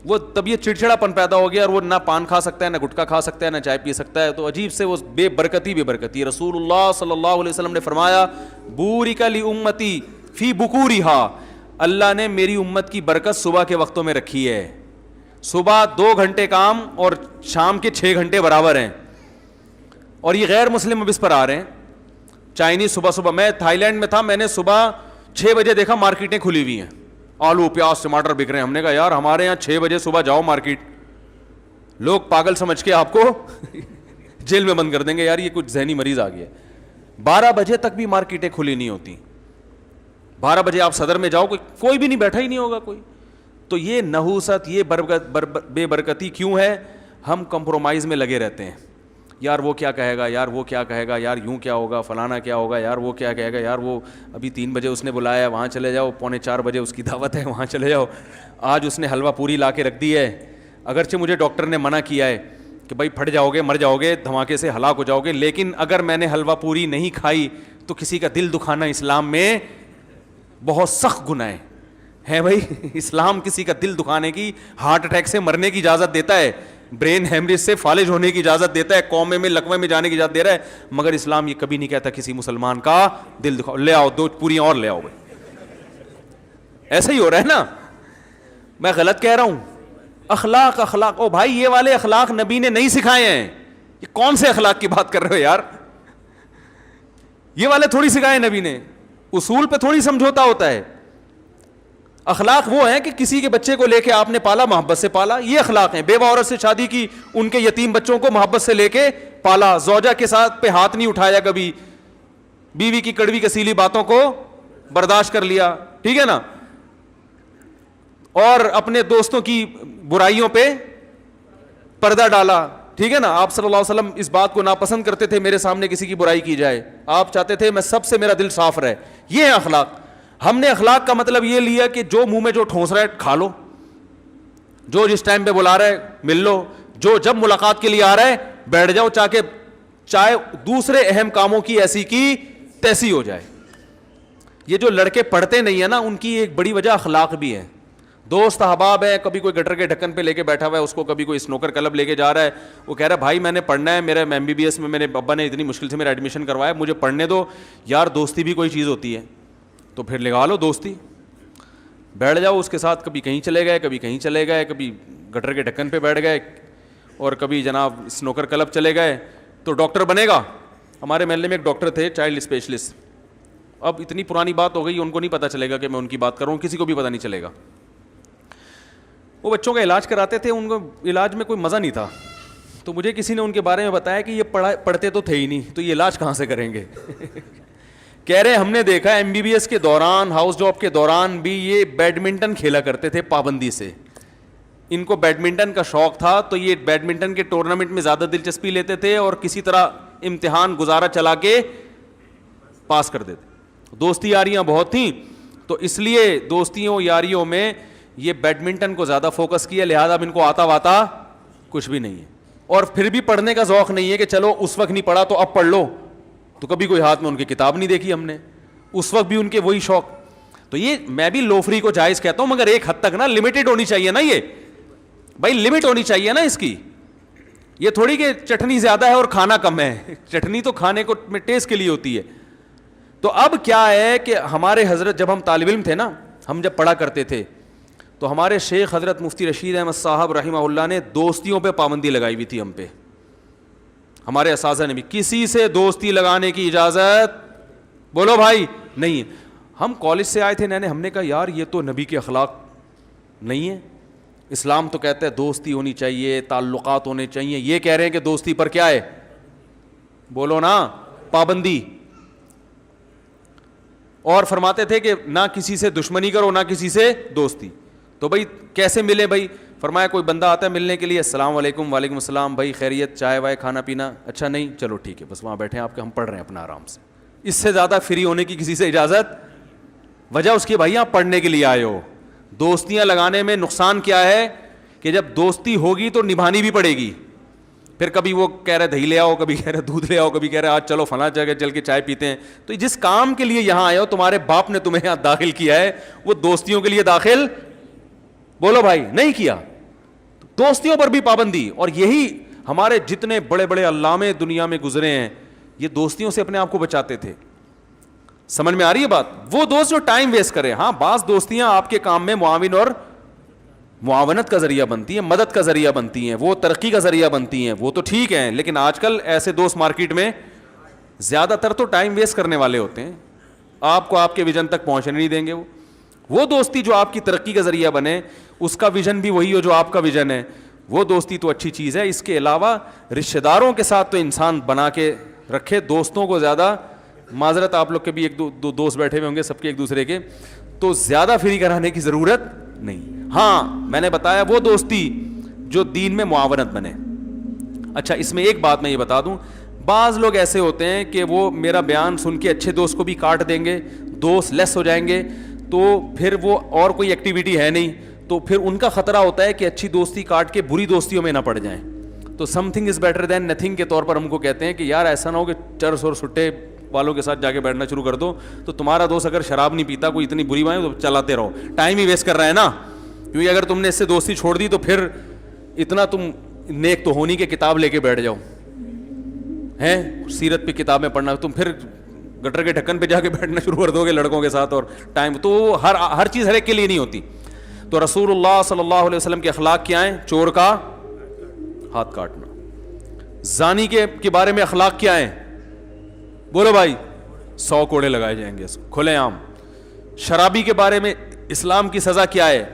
وہ تب یہ چڑچڑاپن پیدا ہو گیا, اور وہ نہ پان کھا سکتا ہے, نہ گٹکا کھا سکتا ہے, نہ چائے پی سکتا ہے. تو عجیب سے وہ بے برکتی. رسول اللہ صلی اللہ علیہ وسلم نے فرمایا, بورک لامتی فی بکورہا, اللہ نے میری امت کی برکت صبح کے وقتوں میں رکھی ہے. صبح 2 گھنٹے کام اور شام کے 6 گھنٹے برابر ہیں. اور یہ غیر مسلم اب اس پر آ رہے ہیں. چائنیز صبح, میں تھائی لینڈ میں تھا, میں نے صبح 6 بجے دیکھا مارکیٹیں کھلی ہوئی ہیں, آلو پیاز ٹماٹر بک رہے ہیں. ہم نے کہا یار ہمارے یہاں 6 بجے صبح جاؤ مارکیٹ, لوگ پاگل سمجھ کے آپ کو جیل میں بند کر دیں گے, یار یہ کچھ ذہنی مریض آ گیا. 12 بجے تک بھی مارکیٹیں کھلی نہیں ہوتی. 12 بجے آپ صدر میں جاؤ, کوئی بھی نہیں بیٹھا ہی نہیں ہوگا کوئی. تو یہ نحوست, یہ بے برکتی کیوں ہے؟ ہم کمپرومائز میں لگے رہتے ہیں. یار وہ کیا کہے گا, یار وہ کیا کہے گا, یار یوں کیا ہوگا, فلانا کیا ہوگا, یار وہ کیا کہے گا, یار وہ ابھی 3 بجے اس نے بلایا ہے وہاں چلے جاؤ, 3:45 بجے اس کی دعوت ہے وہاں چلے جاؤ, آج اس نے حلوہ پوری لا کے رکھ دی ہے, اگرچہ مجھے ڈاکٹر نے منع کیا ہے کہ بھائی پھٹ جاؤ گے, مر جاؤ گے, دھماکے سے ہلاک ہو جاؤ گے, لیکن اگر میں نے حلوہ پوری نہیں کھائی تو کسی کا دل دکھانا اسلام میں بہت سخت گناہ ہے بھائی. اسلام کسی کا دل دکھانے کی, ہارٹ اٹیک سے مرنے کی اجازت دیتا ہے, برین ہیمریج سے فالج ہونے کی اجازت دیتا ہے, قومے میں لقوے میں جانے کی اجازت دے رہا ہے, مگر اسلام یہ کبھی نہیں کہتا کسی مسلمان کا دل دکھاؤ, لے آؤ 2 پوریاں اور لے آؤ بھائی. ایسا ہی ہو رہا ہے نا, میں غلط کہہ رہا ہوں؟ اخلاق او بھائی, یہ والے اخلاق نبی نے نہیں سکھائے ہیں. یہ کون سے اخلاق کی بات کر رہے ہو یار؟ یہ والے تھوڑی سکھائے نبی نے, اصول پہ تھوڑی سمجھوتا ہوتا ہے. اخلاق وہ ہیں کہ کسی کے بچے کو لے کے آپ نے پالا, محبت سے پالا, یہ اخلاق ہیں. بیوہ عورت سے شادی کی, ان کے یتیم بچوں کو محبت سے لے کے پالا, زوجہ کے ساتھ پہ ہاتھ نہیں اٹھایا کبھی, بیوی کی کڑوی کسیلی باتوں کو برداشت کر لیا, ٹھیک ہے نا, اور اپنے دوستوں کی برائیوں پہ پردہ ڈالا, ٹھیک ہے نا. آپ صلی اللہ علیہ وسلم اس بات کو ناپسند کرتے تھے میرے سامنے کسی کی برائی کی جائے, آپ چاہتے تھے میں سب سے میرا دل صاف رہے. یہ ہے اخلاق. ہم نے اخلاق کا مطلب یہ لیا کہ جو منہ میں جو ٹھونس رہا ہے کھا لو, جو جس ٹائم پہ بلا رہا ہے مل لو, جو جب ملاقات کے لیے آ رہا ہے بیٹھ جاؤ, چاہے دوسرے اہم کاموں کی ایسی کی تیسی ہو جائے. یہ جو لڑکے پڑھتے نہیں ہیں نا, ان کی ایک بڑی وجہ اخلاق بھی ہے. دوست احباب ہے, کبھی کوئی گٹر کے ڈھکن پہ لے کے بیٹھا ہوا ہے اس کو, کبھی کوئی اسنوکر کلب لے کے جا رہا ہے, وہ کہہ رہا ہے بھائی میں نے پڑھنا ہے, میرا MBBS میں میرے ابا نے اتنی مشکل سے میرا ایڈمیشن کروایا, مجھے پڑھنے دو. یار دوستی بھی کوئی چیز ہوتی ہے تو پھر لگا لو دوستی, بیٹھ جاؤ اس کے ساتھ. کبھی کہیں چلے گئے, کبھی کہیں چلے گئے, کبھی گٹر کے ڈھکن پہ بیٹھ گئے, اور کبھی جناب اسنوکر کلب چلے گئے. تو ڈاکٹر بنے گا. ہمارے محلے میں ایک ڈاکٹر تھے, چائلڈ اسپیشلسٹ. اب اتنی پرانی بات ہو گئی, ان کو نہیں پتہ چلے گا کہ میں ان کی بات کر رہا ہوں, کسی کو بھی پتہ نہیں چلے گا. وہ بچوں کا علاج کراتے تھے, ان کو علاج میں کوئی مزہ نہیں تھا. تو مجھے کسی نے ان کے بارے میں بتایا کہ یہ پڑھتے تو تھے ہی نہیں, تو یہ علاج کہاں سے کریں گے. کہہ رہے ہم نے دیکھا MBBS کے دوران, ہاؤس جاب کے دوران بھی یہ بیڈمنٹن کھیلا کرتے تھے پابندی سے. ان کو بیڈمنٹن کا شوق تھا تو یہ بیڈمنٹن کے ٹورنامنٹ میں زیادہ دلچسپی لیتے تھے اور کسی طرح امتحان گزارا چلا کے پاس کر دیتے. دوستی یاریاں بہت تھیں تو اس لیے دوستیوں یاریوں میں یہ بیڈمنٹن کو زیادہ فوکس کیا, لہذا اب ان کو آتا واتا کچھ بھی نہیں ہے. اور پھر بھی پڑھنے کا ذوق نہیں ہے کہ چلو اس وقت نہیں پڑھا تو اب پڑھ لو, تو کبھی کوئی ہاتھ میں ان کی کتاب نہیں دیکھی ہم نے, اس وقت بھی ان کے وہی شوق. تو یہ میں بھی لوفری کو جائز کہتا ہوں, مگر ایک حد تک نا لمیٹڈ ہونی چاہیے نا, یہ بھائی لمٹ ہونی چاہیے نا اس کی. یہ تھوڑی کہ چٹنی زیادہ ہے اور کھانا کم ہے, چٹنی تو کھانے کو ٹیسٹ کے لیے ہوتی ہے. تو اب کیا ہے کہ ہمارے حضرت جب ہم طالب علم تھے نا, ہم جب پڑھا کرتے تھے تو ہمارے شیخ حضرت مفتی رشید احمد صاحب رحمہ اللہ نے دوستیوں پہ پابندی لگائی ہوئی تھی ہم پہ. ہمارے اساتذہ نے بھی کسی سے دوستی لگانے کی اجازت بولو بھائی نہیں ہے. ہم کالج سے آئے تھے نئے, ہم نے کہا یار یہ تو نبی کے اخلاق نہیں ہے. اسلام تو کہتا ہے دوستی ہونی چاہیے, تعلقات ہونے چاہیے. یہ کہہ رہے ہیں کہ دوستی پر کیا ہے, بولو نا, پابندی. اور فرماتے تھے کہ نہ کسی سے دشمنی کرو نہ کسی سے دوستی. تو بھائی کیسے ملے بھائی, فرمایا کوئی بندہ آتا ہے ملنے کے لیے, السلام علیکم, وعلیکم السلام, بھائی خیریت, چائے وائے کھانا پینا, اچھا نہیں, چلو ٹھیک ہے, بس وہاں بیٹھے ہیں آپ کے, ہم پڑھ رہے ہیں اپنا آرام سے. اس سے زیادہ فری ہونے کی کسی سے اجازت, وجہ اس کی بھائی آپ پڑھنے کے لیے آئے ہو. دوستیاں لگانے میں نقصان کیا ہے کہ جب دوستی ہوگی تو نبھانی بھی پڑے گی. پھر کبھی وہ کہہ رہے دہی لے آؤ, کبھی کہہ رہے دودھ لے آؤ, کبھی کہہ رہے آج چلو فلاں جگہ چل کے چائے پیتے ہیں. تو جس کام کے لیے یہاں آئے ہو, تمہارے باپ نے تمہیں یہاں داخل کیا ہے, وہ دوستیوں کے لیے داخل بولو بھائی نہیں کیا. دوستیوں پر بھی پابندی. اور یہی ہمارے جتنے بڑے بڑے علامے دنیا میں گزرے ہیں, یہ دوستیوں سے اپنے آپ کو بچاتے تھے. سمجھ میں آ رہی ہے بات. وہ دوست جو ٹائم ویسٹ کرے, ہاں بعض دوستیاں آپ کے کام میں معاون اور معاونت کا ذریعہ بنتی ہیں, مدد کا ذریعہ بنتی ہیں, وہ ترقی کا ذریعہ بنتی ہیں, وہ تو ٹھیک ہیں. لیکن آج کل ایسے دوست مارکیٹ میں زیادہ تر تو ٹائم ویسٹ کرنے والے ہوتے ہیں, آپ کو آپ کے ویژن تک پہنچنے نہیں دیں گے. وہ دوستی جو آپ کی ترقی کا ذریعہ بنے, اس کا ویژن بھی وہی ہو جو آپ کا ویژن ہے, وہ دوستی تو اچھی چیز ہے. اس کے علاوہ رشتہ داروں کے ساتھ تو انسان بنا کے رکھے. دوستوں کو زیادہ, معذرت آپ لوگ کے بھی ایک دو دوست بیٹھے ہوئے ہوں گے سب کے ایک دوسرے کے, تو زیادہ فری کرانے کی ضرورت نہیں. ہاں میں نے بتایا وہ دوستی جو دین میں معاونت بنے. اچھا اس میں ایک بات میں یہ بتا دوں, بعض لوگ ایسے ہوتے ہیں کہ وہ میرا بیان سن کے اچھے دوست کو بھی کاٹ دیں گے, دوست لیس ہو جائیں گے, تو پھر وہ اور کوئی ایکٹیویٹی ہے نہیں, تو پھر ان کا خطرہ ہوتا ہے کہ اچھی دوستی کاٹ کے بری دوستیوں میں نہ پڑ جائیں. تو some thing is better than nothing کے طور پر ہم کو کہتے ہیں کہ یار ایسا نہ ہو کہ چرس اور سٹے والوں کے ساتھ جا کے بیٹھنا شروع کر دو, تو تمہارا دوست اگر شراب نہیں پیتا, کوئی اتنی بری بات ہے, تو چلاتے رہو, ٹائم ہی ویسٹ کر رہا ہے نا. کیونکہ اگر تم نے اس سے دوستی چھوڑ دی تو پھر اتنا تم نیک تو ہونی کہ کتاب لے کے بیٹھ جاؤ ہیں, سیرت پہ کتابیں پڑھنا, تم پھر گٹر کے ڈھکن پہ جا کے بیٹھنا شروع کر دو گے لڑکوں کے ساتھ. اور ٹائم تو ہر چیز ہر ایک کے لیے نہیں ہوتی. تو رسول اللہ صلی اللہ علیہ وسلم کے اخلاق کیا ہیں؟ چور کا ہاتھ کاٹنا. زانی کے بارے میں اخلاق کیا ہیں؟ بولو بھائی, 100 کوڑے لگائے جائیں گے اس کو کھلے عام. شرابی کے بارے میں اسلام کی سزا کیا ہے؟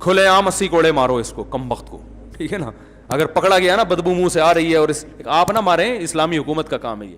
کھلے عام 80 کوڑے مارو اس کو, کم وقت کو, ٹھیک ہے نا. اگر پکڑا گیا نا بدبو منہ سے آ رہی ہے اور آپ نہ ماریں, اسلامی حکومت کا کام ہے یہ.